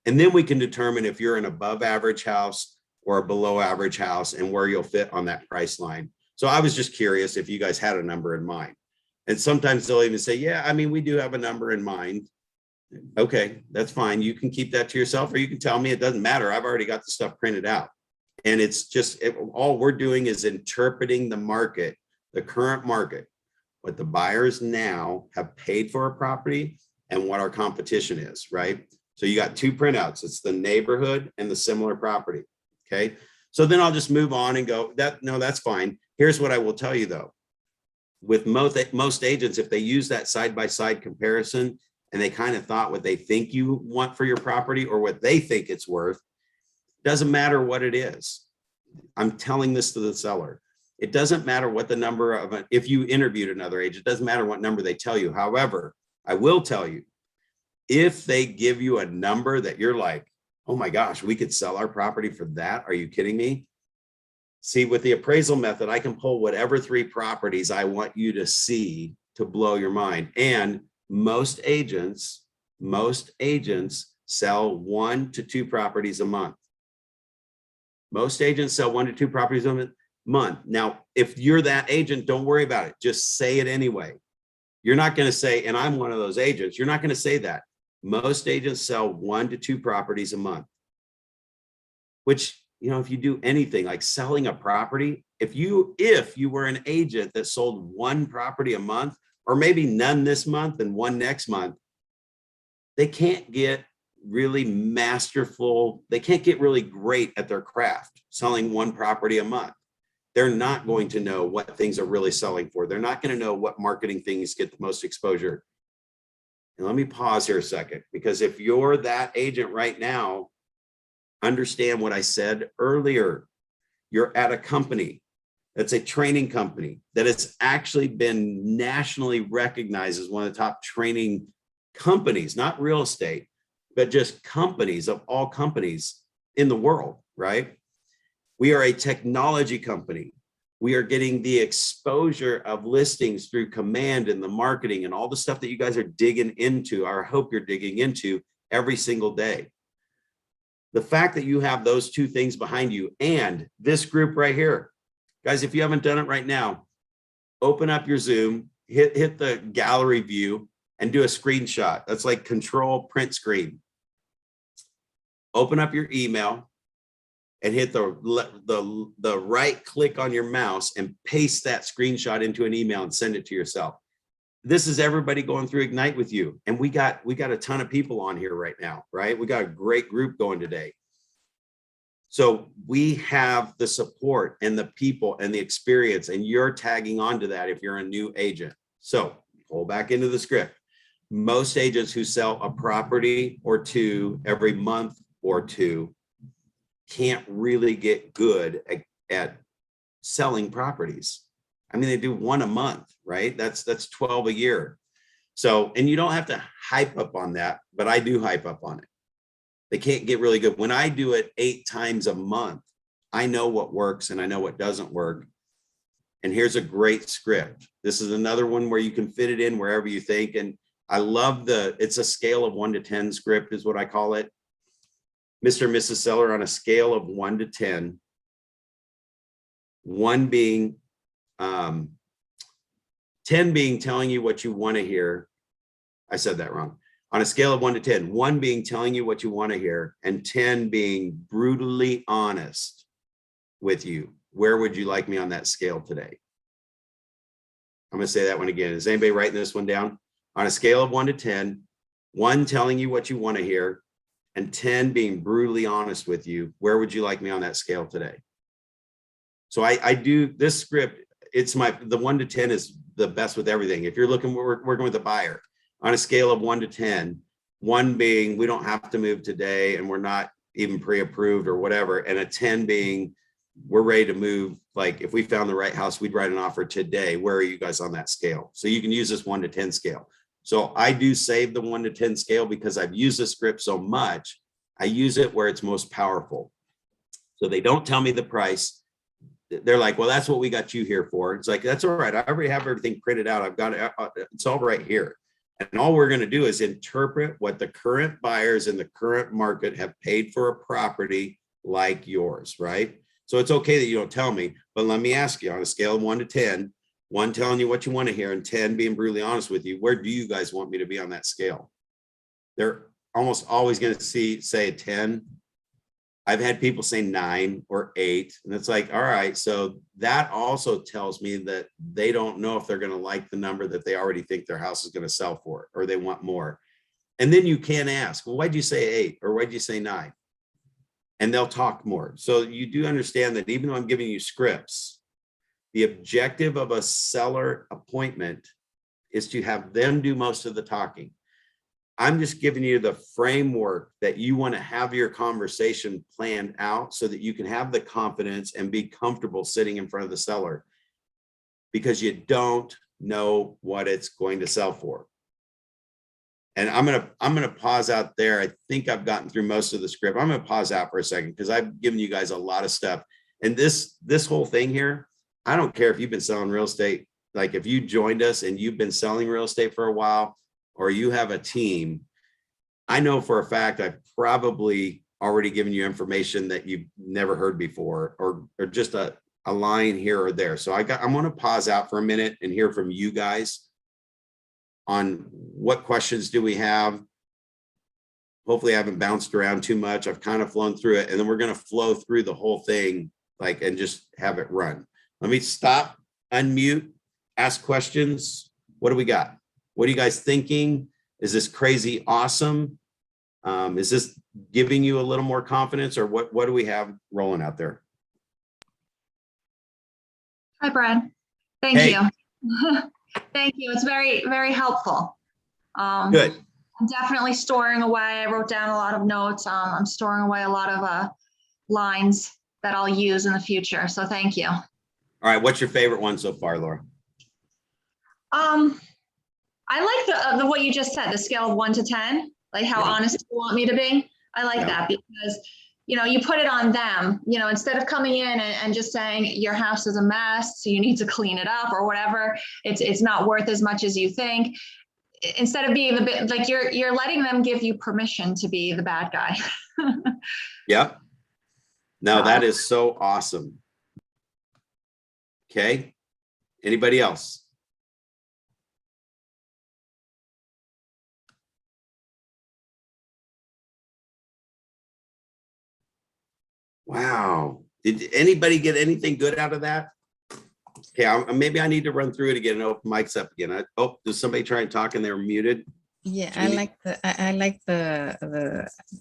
And then we can determine if you're an above average house or a below average house and where you'll fit on that price line. So I was just curious if you guys had a number in mind. And sometimes they'll even say, yeah, I mean, we do have a number in mind. Okay, that's fine. You can keep that to yourself, or you can tell me it doesn't matter. I've already got the stuff printed out. And it's just, all we're doing is interpreting the market, the current market, what the buyers now have paid for a property and what our competition is, right? So you got 2 printouts. It's the neighborhood and the similar property. Okay. So then I'll just move on and go, no, that's fine. Here's what I will tell you though. With most agents, if they use that side-by-side comparison and they kind of thought what they think you want for your property or what they think it's worth, doesn't matter what it is. I'm telling this to the seller. It doesn't matter what the number of, if you interviewed another agent, it doesn't matter what number they tell you. However, I will tell you, if they give you a number that you're like, oh my gosh, we could sell our property for that. Are you kidding me? See, with the appraisal method, I can pull whatever 3 properties I want you to see to blow your mind. And most agents sell 1 to 2 properties a month. Most agents sell 1 to 2 properties a month. Now, if you're that agent, don't worry about it. Just say it anyway. You're not going to say, and I'm one of those agents, you're not going to say that. Most agents sell 1 to 2 properties a month, which, you know, if you do anything like selling a property, if you were an agent that sold 1 property a month, or maybe none this month and 1 next month, they can't get really masterful. They can't get really great at their craft selling 1 property a month. They're not going to know what things are really selling for. They're not going to know what marketing things get the most exposure. And let me pause here a second, because if you're that agent right now, understand what I said earlier. You're at a company that's a training company that has actually been nationally recognized as one of the top training companies, not real estate, but just companies of all companies in the world, right? We are a technology company. We are getting the exposure of listings through command and the marketing and all the stuff that you guys are digging into, or I hope you're digging into every single day. The fact that you have those 2 things behind you and this group right here, guys, if you haven't done it right now, open up your Zoom, hit the gallery view and do a screenshot. That's like control print screen. Open up your email and hit the right click on your mouse and paste that screenshot into an email and send it to yourself. This is everybody going through Ignite with you. And we got a ton of people on here right now, right? We got a great group going today. So we have the support and the people and the experience, and you're tagging on to that if you're a new agent. So pull back into the script. Most agents who sell a property or two every month or two can't really get good at selling properties. I mean, they do one a month, right? That's 12 a year. So, and you don't have to hype up on that, but I do hype up on it. They can't get really good. When I do it 8 times a month, I know what works and I know what doesn't work. And here's a great script. This is another one where you can fit it in wherever you think. And I love it's a scale of 1 to 10 script is what I call it. Mr. and Mrs. Seller on a scale of 1 to 10, 1 being 10 being telling you what you want to hear. I said that wrong. On a scale of 1 to 10, 1 being telling you what you want to hear, and 10 being brutally honest with you. Where would you like me on that scale today? I'm going to say that one again. Is anybody writing this one down? On a scale of 1 to 10, 1 telling you what you want to hear, and 10 being brutally honest with you. Where would you like me on that scale today? So I do this script. It's the 1 to 10 is the best with everything. If you're working with a buyer on a scale of 1 to 10, 1 being we don't have to move today and we're not even pre-approved or whatever, and a 10 being we're ready to move. Like if we found the right house, we'd write an offer today. Where are you guys on that scale? So you can use this 1 to 10 scale. So I do save the 1 to 10 scale because I've used the script so much. I use it where it's most powerful. So they don't tell me the price. They're like, well, that's what we got you here for. It's like, that's all right. I already have everything printed out. I've got it. It's all right here. And all we're going to do is interpret what the current buyers in the current market have paid for a property like yours, right? So it's okay that you don't tell me, but let me ask you on a scale of 1 to 10, 1 telling you what you want to hear and 10 being brutally honest with you, where do you guys want me to be on that scale? They're almost always going to say a 10. I've had people say 9 or 8, and it's like, all right, so that also tells me that they don't know if they're going to like the number that they already think their house is going to sell for, or they want more. And then you can ask, well, why'd you say 8 or why'd you say 9? And they'll talk more. So you do understand that even though I'm giving you scripts, the objective of a seller appointment is to have them do most of the talking. I'm just giving you the framework that you want to have your conversation planned out so that you can have the confidence and be comfortable sitting in front of the seller, because you don't know what it's going to sell for. And I'm gonna pause out there. I think I've gotten through most of the script. I'm gonna pause out for a second because I've given you guys a lot of stuff. And this whole thing here, I don't care if you've been selling real estate. Like if you joined us and you've been selling real estate for a while, or you have a team, I know for a fact I've probably already given you information that you've never heard before, or just a line here or there. So I'm gonna pause out for a minute and hear from you guys on what questions do we have. Hopefully I haven't bounced around too much. I've kind of flown through it, and then we're going to flow through the whole thing and just have it run. Let me stop, unmute, ask questions. What do we got? What are you guys thinking? Is this crazy awesome? Is this giving you a little more confidence, or what do we have rolling out there? Hi, Brad. Thank Hey. you. Thank you. It's very, very helpful. Good. I'm definitely storing away. I wrote down a lot of notes. I'm storing away a lot of lines that I'll use in the future. So thank you. All right. What's your favorite one so far, Laura? I like the what you just said, the scale of 1 to 10, like how honest you want me to be. I like that because, you put it on them, instead of coming in and just saying your house is a mess, so you need to clean it up or whatever. It's not worth as much as you think. Instead of being the bit like you're letting them give you permission to be the bad guy. Yep. No, that is so awesome. Okay. Anybody else? Wow. Did anybody get anything good out of that? Okay, maybe I need to run through it again and open mics up again. Does somebody try and talk and they were muted? Yeah, Do we need- I like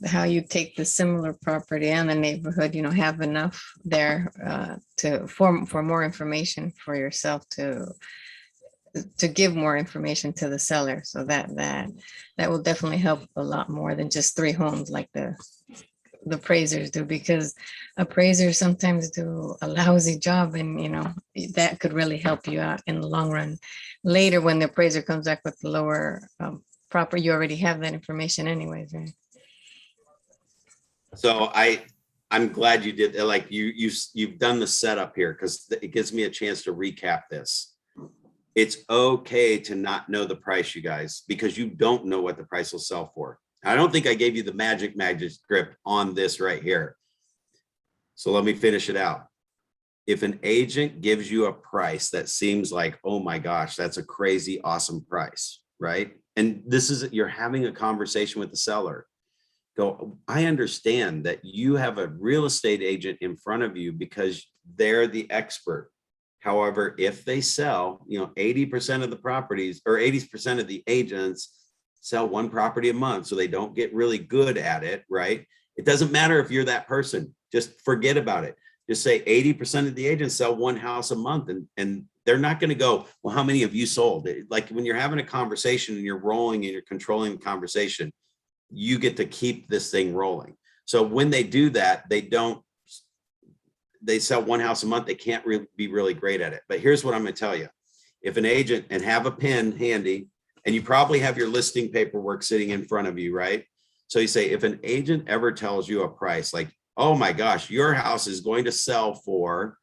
how you take the similar property and the neighborhood, have enough there for more information for yourself to give more information to the seller. So that will definitely help a lot more than just 3 homes like the appraisers do, because appraisers sometimes do a lousy job, and that could really help you out in the long run. Later, when the appraiser comes back with the lower proper, you already have that information anyways, right? So I'm glad you did, like you've done the setup here, because it gives me a chance to recap this. It's okay to not know the price, you guys, because you don't know what the price will sell for. I don't think I gave you the magic script on this right here. So let me finish it out. If an agent gives you a price that seems like, oh my gosh, that's a crazy awesome price, right? And this is, you're having a conversation with the seller. Go, I understand that you have a real estate agent in front of you because they're the expert. However, if they sell, 80% of the properties or 80% of the agents sell one property a month, so they don't get really good at it, right? It doesn't matter if you're that person, just forget about it. Just say 80% of the agents sell one house a month, and they're not going to go, well, how many have you sold? Like when you're having a conversation and you're rolling and you're controlling the conversation, you get to keep this thing rolling. So when they do that, they sell one house a month, they can't be really great at it. But here's what I'm going to tell you. If an agent, and have a pen handy, and you probably have your listing paperwork sitting in front of you, right? So you say, if an agent ever tells you a price like, oh my gosh, your house is going to sell for,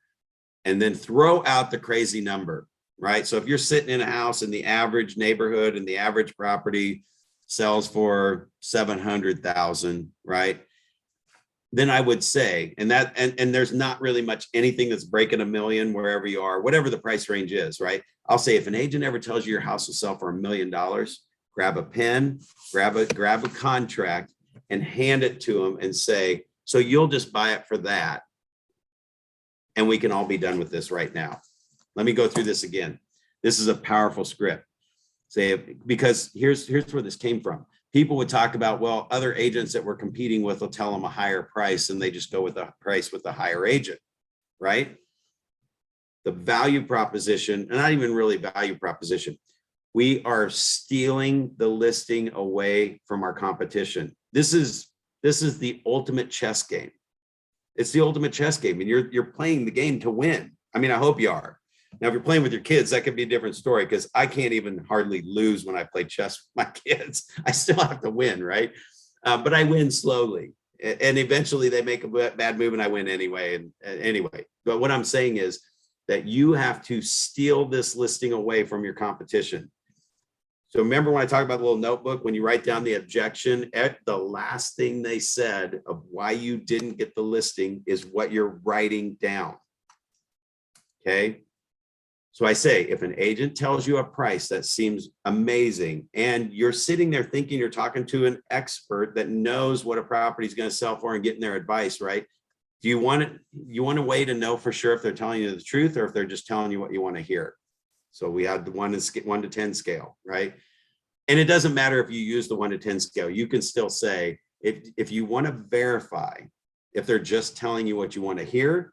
and then throw out the crazy number, right? So if you're sitting in a house in the average neighborhood and the average property sells for 700,000, right? Then I would say, and there's not really much anything that's breaking 1 million wherever you are, whatever the price range is, right? I'll say, if an agent ever tells you your house will sell for $1 million, grab a pen, grab a contract, and hand it to them and say, so you'll just buy it for that, and we can all be done with this right now. Let me go through this again. This is a powerful script. Say, because here's where this came from. People would talk about, well, other agents that we're competing with will tell them a higher price, and they just go with the price with the higher agent, right? The value proposition, and not even really value proposition, we are stealing the listing away from our competition. This is the ultimate chess game. It's the ultimate chess game, and you're playing the game to win. I mean, I hope you are. Now, if you're playing with your kids, that could be a different story, because I can't even hardly lose when I play chess with my kids. I still have to win, right? But I win slowly, and eventually they make a bad move and I win anyway. And anyway, but what I'm saying is that you have to steal this listing away from your competition. So remember when I talk about the little notebook, when you write down the objection, the last thing they said of why you didn't get the listing is what you're writing down. Okay. So I say, if an agent tells you a price that seems amazing, and you're sitting there thinking you're talking to an expert that knows what a property is going to sell for and getting their advice, right? Do you want a way to know for sure if they're telling you the truth or if they're just telling you what you want to hear? So we had the 1 to 10 scale, right? And it doesn't matter if you use the 1 to 10 scale. You can still say, if you want to verify if they're just telling you what you want to hear,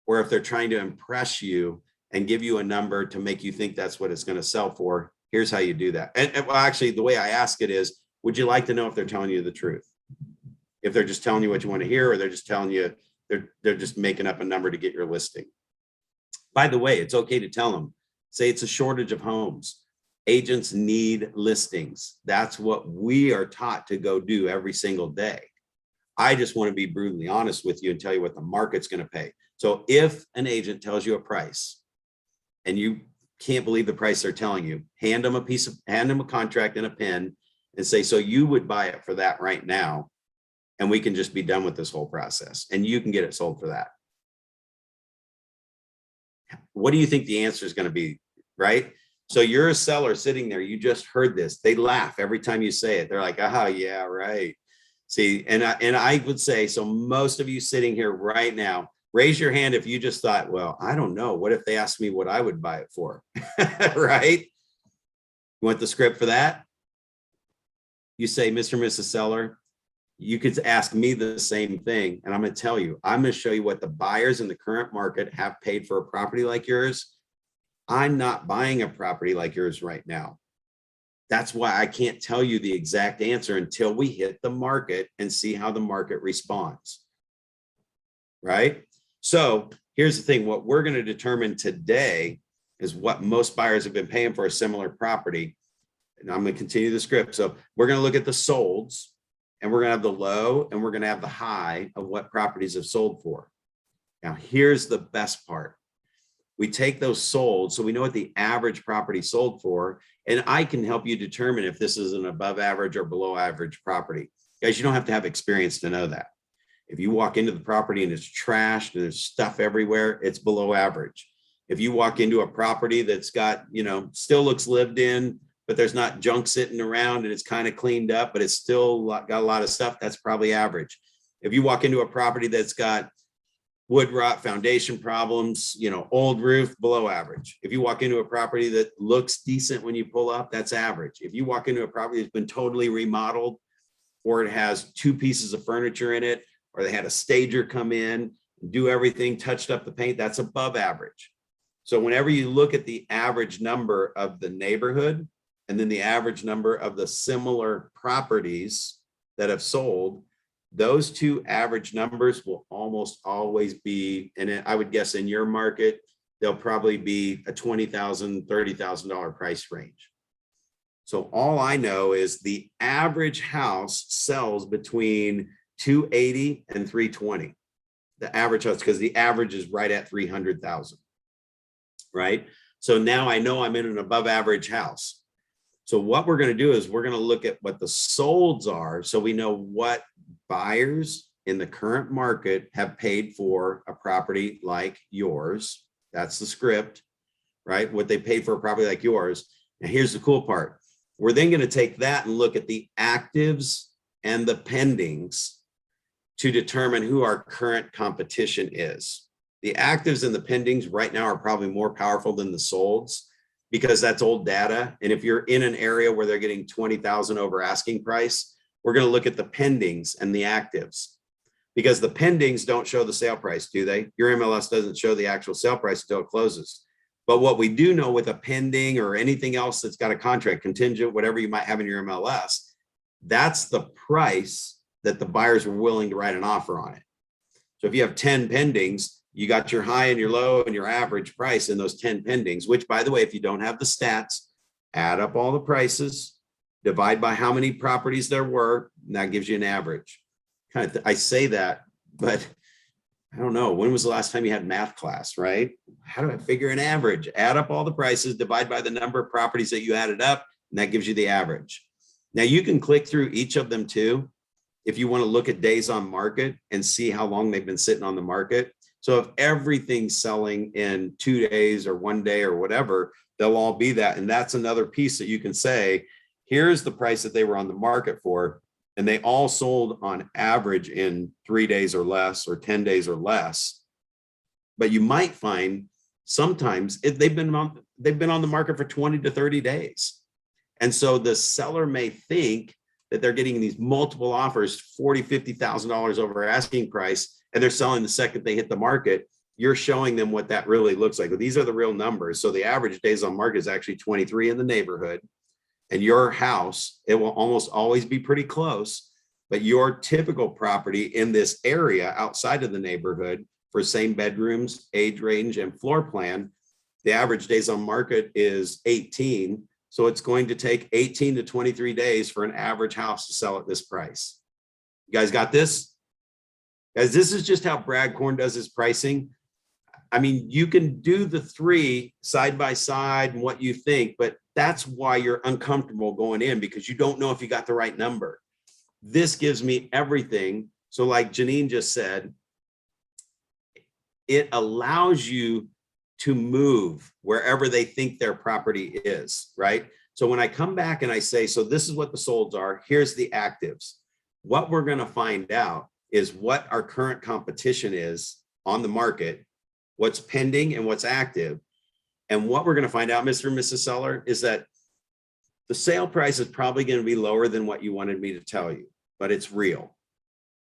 or if they're trying to impress you and give you a number to make you think that's what it's going to sell for, here's how you do that. And well, actually, the way I ask it is, would you like to know if they're telling you the truth? If they're just telling you what you want to hear, or they're just telling you, they're just making up a number to get your listing. By the way, it's okay to tell them, say it's a shortage of homes. Agents need listings. That's what we are taught to go do every single day. I just want to be brutally honest with you and tell you what the market's going to pay. So if an agent tells you a price and you can't believe the price they're telling you, hand them a contract and a pen and say, so you would buy it for that right now, and we can just be done with this whole process and you can get it sold for that. What do you think the answer is going to be, right? So you're a seller sitting there, you just heard this. They laugh every time you say it. They're like, oh yeah, right. See, and I would say, so most of you sitting here right now, raise your hand if you just thought, well, I don't know. What if they asked me what I would buy it for? Right? You want the script for that? you say, Mr. and Mrs. Seller, you could ask me the same thing. And I'm going to tell you, I'm going to show you what the buyers in the current market have paid for a property like yours. I'm not buying a property like yours right now. That's why I can't tell you the exact answer until we hit the market and see how the market responds. Right? So here's the thing. What we're going to determine today is what most buyers have been paying for a similar property. And I'm going to continue the script. So we're going to look at the solds, and we're going to have the low, and we're going to have the high of what properties have sold for. Now, here's the best part. We take those sold, so we know what the average property sold for, and I can help you determine if this is an above average or below average property. Guys, you don't have to have experience to know that. If you walk into the property and it's trashed and there's stuff everywhere, it's below average. If you walk into a property that's got, still looks lived in, but there's not junk sitting around and it's kind of cleaned up, but it's still got a lot of stuff, that's probably average. If you walk into a property that's got wood rot, foundation problems, old roof, below average. If you walk into a property that looks decent when you pull up, that's average. If you walk into a property that's been totally remodeled, or it has 2 pieces of furniture in it, or they had a stager come in, do everything, touched up the paint, that's above average. So whenever you look at the average number of the neighborhood, and then the average number of the similar properties that have sold, those 2 average numbers will almost always be, and I would guess in your market, they'll probably be a $20,000, $30,000 price range. So all I know is the average house sells between 280 and 320. The average house, because the average is right at 300,000, right? So now I know I'm in an above average house. So what we're going to do is we're going to look at what the solds are, so we know what buyers in the current market have paid for a property like yours. That's the script, right? What they paid for a property like yours. Now here's the cool part. We're then going to take that and look at the actives and the pendings to determine who our current competition is. The actives and the pendings right now are probably more powerful than the solds, because that's old data. And if you're in an area where they're getting 20,000 over asking price, we're going to look at the pendings and the actives, because the pendings don't show the sale price, do they? Your MLS doesn't show the actual sale price until it closes. But what we do know with a pending or anything else that's got a contract, contingent, whatever you might have in your MLS, that's the price that the buyers were willing to write an offer on it. So if you have 10 pendings, you got your high and your low and your average price in those 10 pendings, which, by the way, if you don't have the stats, add up all the prices, divide by how many properties there were, and that gives you an average. I say that, but I don't know. When was the last time you had math class, right? How do I figure an average? Add up all the prices, divide by the number of properties that you added up, and that gives you the average. Now you can click through each of them too, if you want to look at days on market and see how long they've been sitting on the market. So if everything's selling in 2 days or 1 day or whatever, they'll all be that. And that's another piece that you can say, here's the price that they were on the market for. And they all sold on average in 3 days or less, or 10 days or less. But you might find sometimes they've been on the market for 20 to 30 days. And so the seller may think that they're getting these multiple offers, $40,000, $50,000 over asking price, and they're selling the second they hit the market. You're showing them what that really looks like. Well, these are the real numbers. So the average days on market is actually 23 in the neighborhood. And your house, it will almost always be pretty close, but your typical property in this area outside of the neighborhood for same bedrooms, age range, and floor plan, the average days on market is 18. So it's going to take 18 to 23 days for an average house to sell at this price. You guys got this? Guys, this is just how Brad Korn does his pricing. I mean, you can do the 3 side by side and what you think, but that's why you're uncomfortable going in, because you don't know if you got the right number. This gives me everything. So like Janine just said, it allows you to move wherever they think their property is, right? So when I come back and I say, so this is what the solds are, here's the actives. What we're going to find out is what our current competition is on the market, what's pending and what's active. And what we're going to find out, Mr. and Mrs. Seller, is that the sale price is probably going to be lower than what you wanted me to tell you, but it's real,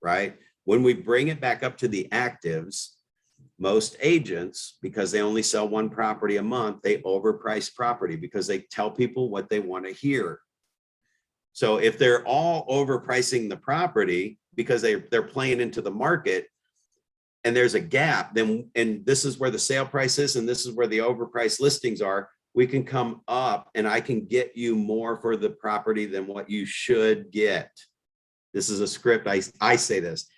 right? When we bring it back up to the actives, most agents, because they only sell one property a month, they overprice property because they tell people what they want to hear. So if they're all overpricing the property because they're playing into the market and there's a gap, then, and this is where the sale price is and this is where the overpriced listings are, we can come up and I can get you more for the property than what you should get. This is a script. I say this.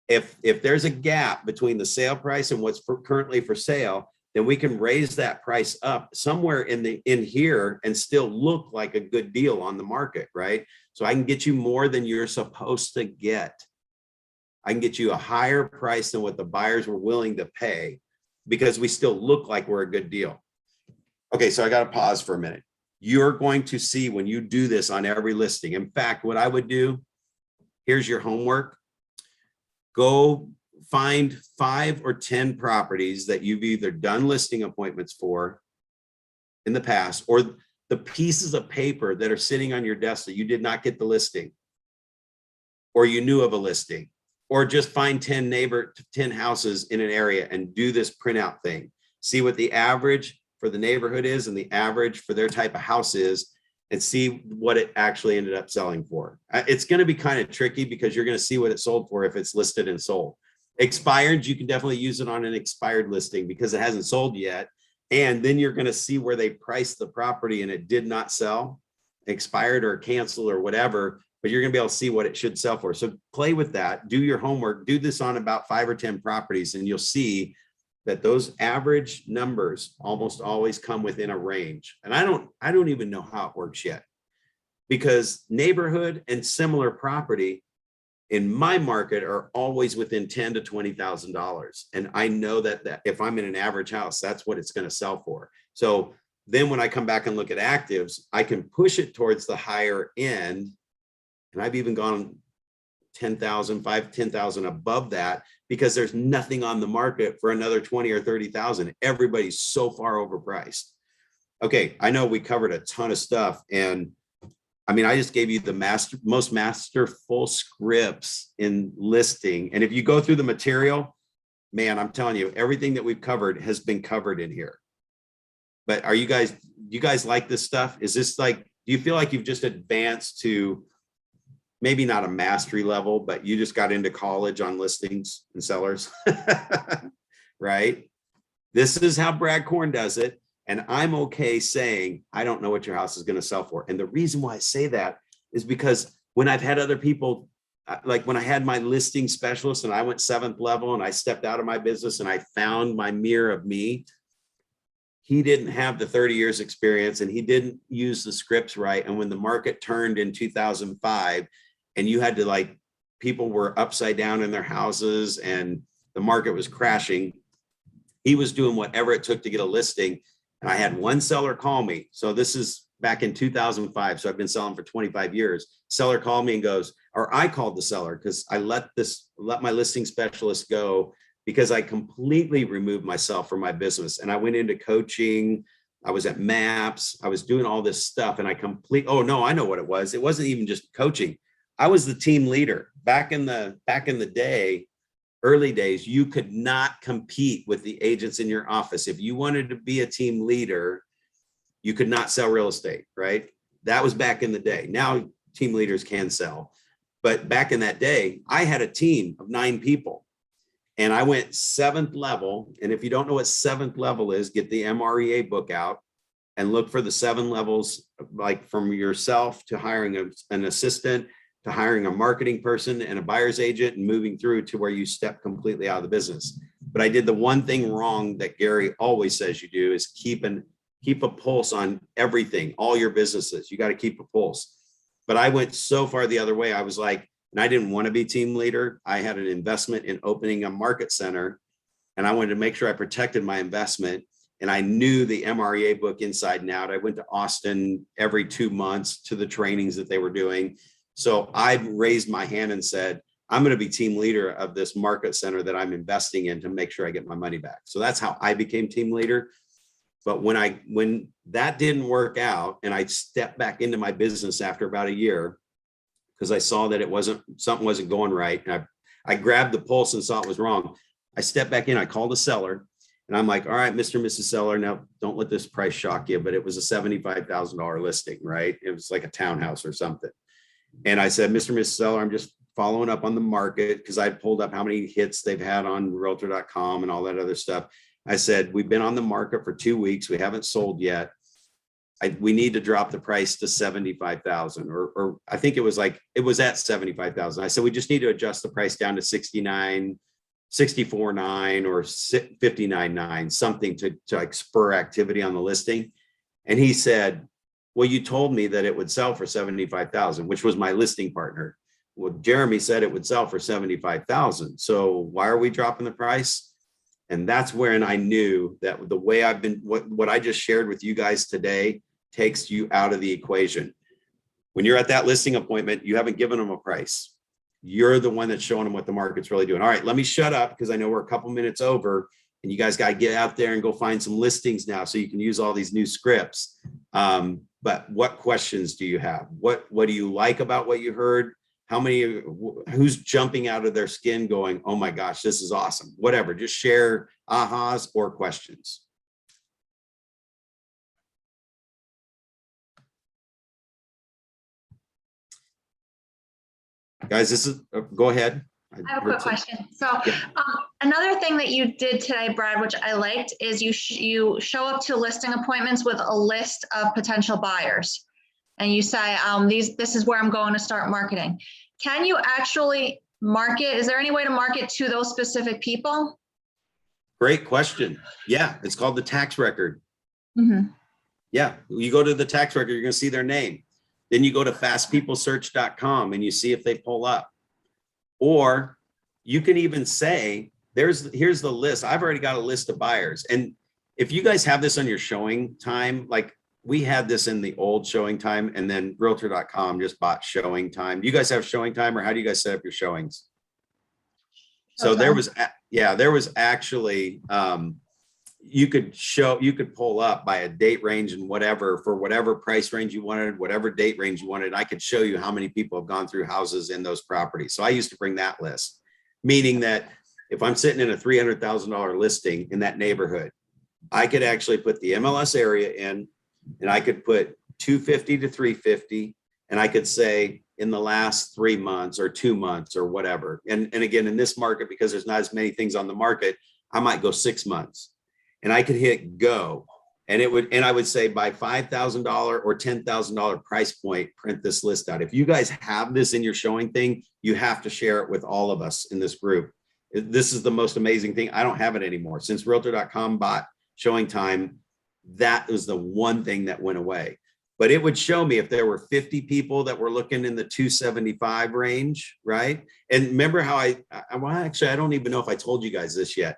If there's a gap between the sale price and what's currently for sale, then we can raise that price up somewhere in here and still look like a good deal on the market, right? So I can get you more than you're supposed to get. I can get you a higher price than what the buyers were willing to pay because we still look like we're a good deal. Okay, so I got to pause for a minute. You're going to see when you do this on every listing. In fact, what I would do, here's your homework. Go find 5 or 10 properties that you've either done listing appointments for in the past, or the pieces of paper that are sitting on your desk that you did not get the listing, or you knew of a listing, or just find 10 houses in an area and do this printout thing. See what the average for the neighborhood is and the average for their type of house is, and see what it actually ended up selling for. It's going to be kind of tricky because you're going to see what it sold for if it's listed and sold. Expired, you can definitely use it on an expired listing because it hasn't sold yet. And then you're going to see where they priced the property and it did not sell, expired or canceled or whatever, but you're going to be able to see what it should sell for. So play with that, do your homework, do this on about 5 or 10 properties, and you'll see that those average numbers almost always come within a range. And I don't even know how it works yet, because neighborhood and similar property in my market are always within $10,000 to $20,000. And I know that if I'm in an average house, that's what it's going to sell for. So then when I come back and look at actives, I can push it towards the higher end. And I've even gone 10,000, 10,000 above that, because there's nothing on the market for another 20 or 30,000. Everybody's so far overpriced. Okay, I know we covered a ton of stuff, and I mean, I just gave you the most masterful scripts in listing. And if you go through the material, man, I'm telling you, everything that we've covered has been covered in here. But do you guys like this stuff? Is this like, do you feel like you've just advanced to maybe not a mastery level, but you just got into college on listings and sellers, right? This is how Brad Korn does it. And I'm okay saying, I don't know what your house is going to sell for. And the reason why I say that is because when I've had other people, like when I had my listing specialist and I went 7th level and I stepped out of my business and I found my mirror of me, he didn't have the 30 years experience and he didn't use the scripts right. And when the market turned in 2005 and you had to, like, people were upside down in their houses and the market was crashing, he was doing whatever it took to get a listing. And I had one seller call me. So this is back in 2005. So I've been selling for 25 years. Seller called me and goes, or I called the seller because I let my listing specialist go because I completely removed myself from my business. And I went into coaching. I was at MAPS. I was doing all this stuff and oh no, I know what it was. It wasn't even just coaching. I was the team leader. Back in the day, early days, you could not compete with the agents in your office. If you wanted to be a team leader, you could not sell real estate, right? That was back in the day. Now team leaders can sell. But back in that day, I had a team of 9 people and I went 7th level. And if you don't know what 7th level is, get the MREA book out and look for the 7 levels, like from yourself to hiring an assistant, to hiring a marketing person and a buyer's agent and moving through to where you step completely out of the business. But I did the one thing wrong that Gary always says you do is keep a pulse on everything, all your businesses. You got to keep a pulse. But I went so far the other way. I was like, and I didn't want to be team leader. I had an investment in opening a market center and I wanted to make sure I protected my investment. And I knew the MREA book inside and out. I went to Austin every 2 months to the trainings that they were doing. So I raised my hand and said, I'm going to be team leader of this market center that I'm investing in to make sure I get my money back. So that's how I became team leader. But when that didn't work out and I stepped back into my business after about a year, because I saw that something wasn't going right. And I grabbed the pulse and saw it was wrong. I stepped back in, I called a seller and I'm like, all right, Mr. and Mrs. Seller, now don't let this price shock you, but it was a $75,000 listing, right? It was like a townhouse or something. And I said, Mr. and Mrs. Seller, I'm just following up on the market because I pulled up how many hits they've had on realtor.com and all that other stuff. I said, we've been on the market for 2 weeks. We haven't sold yet. We need to drop the price to 75,000 or I think it was at 75,000. I said, we just need to adjust the price down to 69, 64.9 or 59.9, something to like spur activity on the listing. And he said, well, you told me that it would sell for 75,000, which was my listing partner. Well, Jeremy said it would sell for 75,000. So why are we dropping the price? And that's when I knew that the way I've been, what I just shared with you guys today takes you out of the equation. When you're at that listing appointment, you haven't given them a price. You're the one that's showing them what the market's really doing. All right, let me shut up because I know we're a couple minutes over and you guys got to get out there and go find some listings now so you can use all these new scripts. But what questions do you have? What do you like about what you heard? Who's jumping out of their skin going, oh my gosh, this is awesome. Whatever, just share ahas or questions. Guys, go ahead. I have a quick question. So another thing that you did today, Brad, which I liked, is you show up to listing appointments with a list of potential buyers. And you say, this is where I'm going to start marketing. Can you actually market? Is there any way to market to those specific people? Great question. Yeah, it's called the tax record. Mm-hmm. Yeah, you go to the tax record, you're going to see their name. Then you go to fastpeoplesearch.com and you see if they pull up. Or you can even say, here's the list. I've already got a list of buyers. And if you guys have this on your showing time, like we had this in the old showing time and then realtor.com just bought showing time. Do you guys have showing time or how do you guys set up your showings? So there was actually, you could pull up by a date range and whatever, for whatever price range you wanted, whatever date range you wanted. I could show you how many people have gone through houses in those properties. So I used to bring that list, meaning that if I'm sitting in a $300,000 listing in that neighborhood, I could actually put the MLS area in and I could put 250 to 350. And I could say in the last 3 months or 2 months or whatever. And again, in this market, because there's not as many things on the market, I might go 6 months. And I could hit go and I would say by $5,000 or $10,000 price point, print this list out. If you guys have this in your showing thing, you have to share it with all of us in this group. This is the most amazing thing. I don't have it anymore. Since realtor.com bought showing time, that was the one thing that went away. But it would show me if there were 50 people that were looking in the 275 range, right? And remember how well, actually, I don't even know if I told you guys this yet.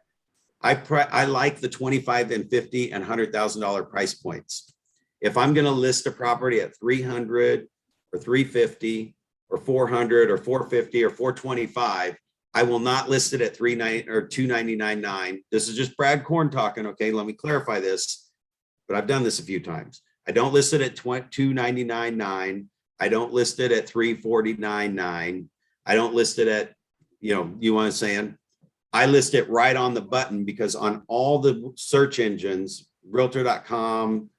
I like the 25 and 50 and $100,000 price points. If I'm going to list a property at 300 or 350 or 400 or 450 or 425, I will not list it at 390 or 299.9. This is just Brad Korn talking. Okay, let me clarify this, but I've done this a few times. I don't list it at 299.9. I don't list it at 349.9. I don't list it at, you know what I'm saying? I list it right on the button because on all the search engines, realtor.com,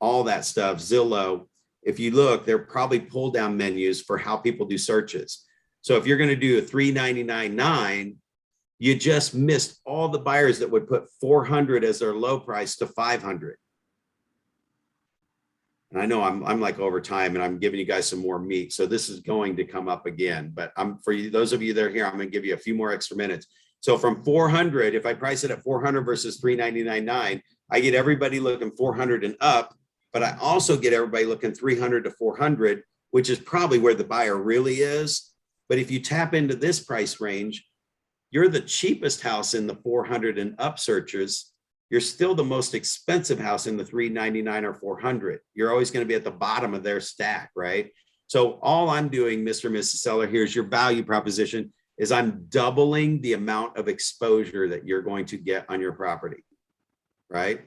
all that stuff, Zillow, if you look, they're probably pull down menus for how people do searches. So if you're going to do a 399.9, you just missed all the buyers that would put 400 as their low price to 500. And I know I'm like over time and I'm giving you guys some more meat. So this is going to come up again, but for you, those of you that are here, I'm going to give you a few more extra minutes. So from 400, if I price it at 400 versus 399.9, I get everybody looking 400 and up, but I also get everybody looking 300 to 400, which is probably where the buyer really is. But if you tap into this price range, you're the cheapest house in the 400 and up searches. You're still the most expensive house in the 399 or 400. You're always going to be at the bottom of their stack, right? So all I'm doing, Mr. and Mrs. Seller, here's your value proposition, is I'm doubling the amount of exposure that you're going to get on your property, right?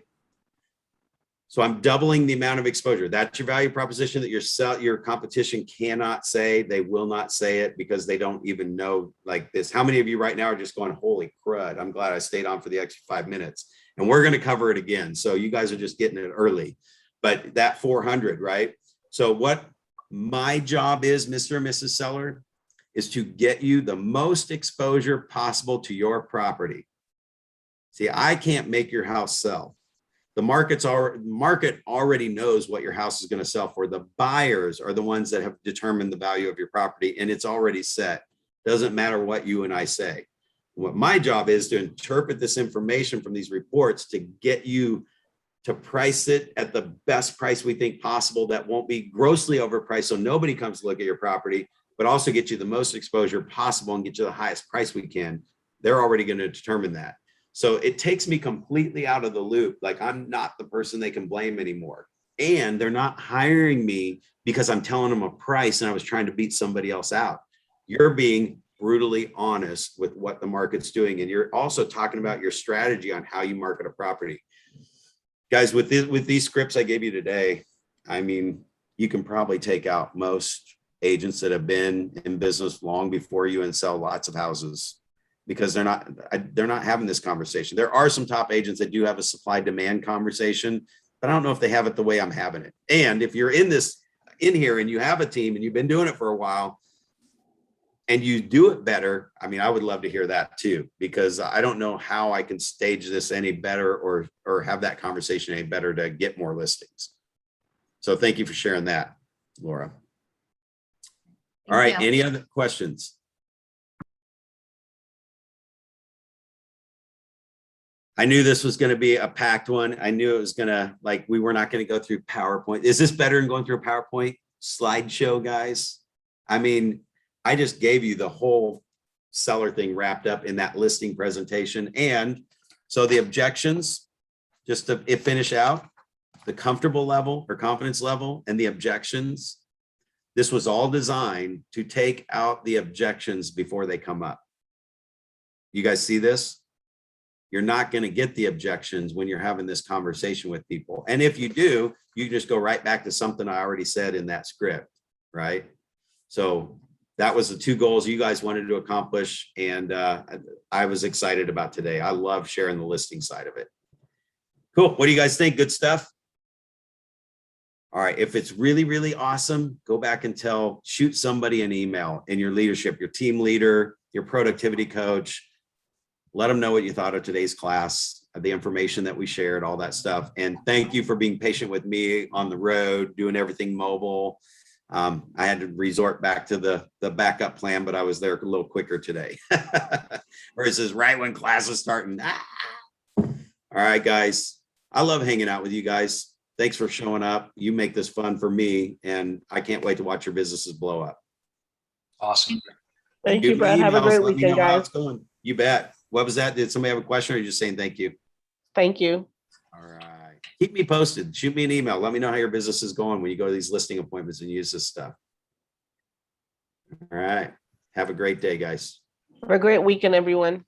So I'm doubling the amount of exposure. That's your value proposition that your competition cannot say. They will not say it because they don't even know like this. How many of you right now are just going, holy crud, I'm glad I stayed on for the extra 5 minutes. And we're going to cover it again. So you guys are just getting it early. But that 400, right? So what my job is, Mr. and Mrs. Seller, is to get you the most exposure possible to your property. See, I can't make your house sell. The market already knows what your house is going to sell for. The buyers are the ones that have determined the value of your property, and it's already set. Doesn't matter what you and I say. What my job is to interpret this information from these reports to get you to price it at the best price we think possible that won't be grossly overpriced so nobody comes to look at your property, but also get you the most exposure possible and get you the highest price we can. They're already going to determine that. So it takes me completely out of the loop. Like I'm not the person they can blame anymore. And they're not hiring me because I'm telling them a price and I was trying to beat somebody else out. You're being brutally honest with what the market's doing. And you're also talking about your strategy on how you market a property. Guys, with these scripts I gave you today, I mean, you can probably take out most agents that have been in business long before you and sell lots of houses. Because they're not having this conversation. There are some top agents that do have a supply demand conversation, but I don't know if they have it the way I'm having it. And if you're in here and you have a team and you've been doing it for a while and you do it better, I mean, I would love to hear that too, because I don't know how I can stage this any better or have that conversation any better to get more listings. So thank you for sharing that, Laura. All right, you. any other questions? I knew this was going to be a packed one. I knew it was going to, like, we were not going to go through PowerPoint. Is this better than going through a PowerPoint slideshow, guys? I mean, I just gave you the whole seller thing wrapped up in that listing presentation. And so the objections, just to finish out, the comfortable level or confidence level and the objections, this was all designed to take out the objections before they come up. You guys see this? You're not going to get the objections when you're having this conversation with people. And if you do, you just go right back to something I already said in that script, right? So that was the two goals you guys wanted to accomplish. And I was excited about today. I love sharing the listing side of it. Cool. What do you guys think? Good stuff? All right. If it's really, really awesome, go back and shoot somebody an email in your leadership, your team leader, your productivity coach. Let them know what you thought of today's class, the information that we shared, all that stuff. And thank you for being patient with me on the road, doing everything mobile. I had to resort back to the backup plan, but I was there a little quicker today. Versus right when class was starting. All right, guys. I love hanging out with you guys. Thanks for showing up. You make this fun for me, and I can't wait to watch your businesses blow up. Awesome. Thank you, Brad. Have a great weekend, guys. You bet. What was that? Did somebody have a question or are you just saying thank you? Thank you. All right. Keep me posted. Shoot me an email. Let me know how your business is going when you go to these listing appointments and use this stuff. All right. Have a great day, guys. Have a great weekend, everyone.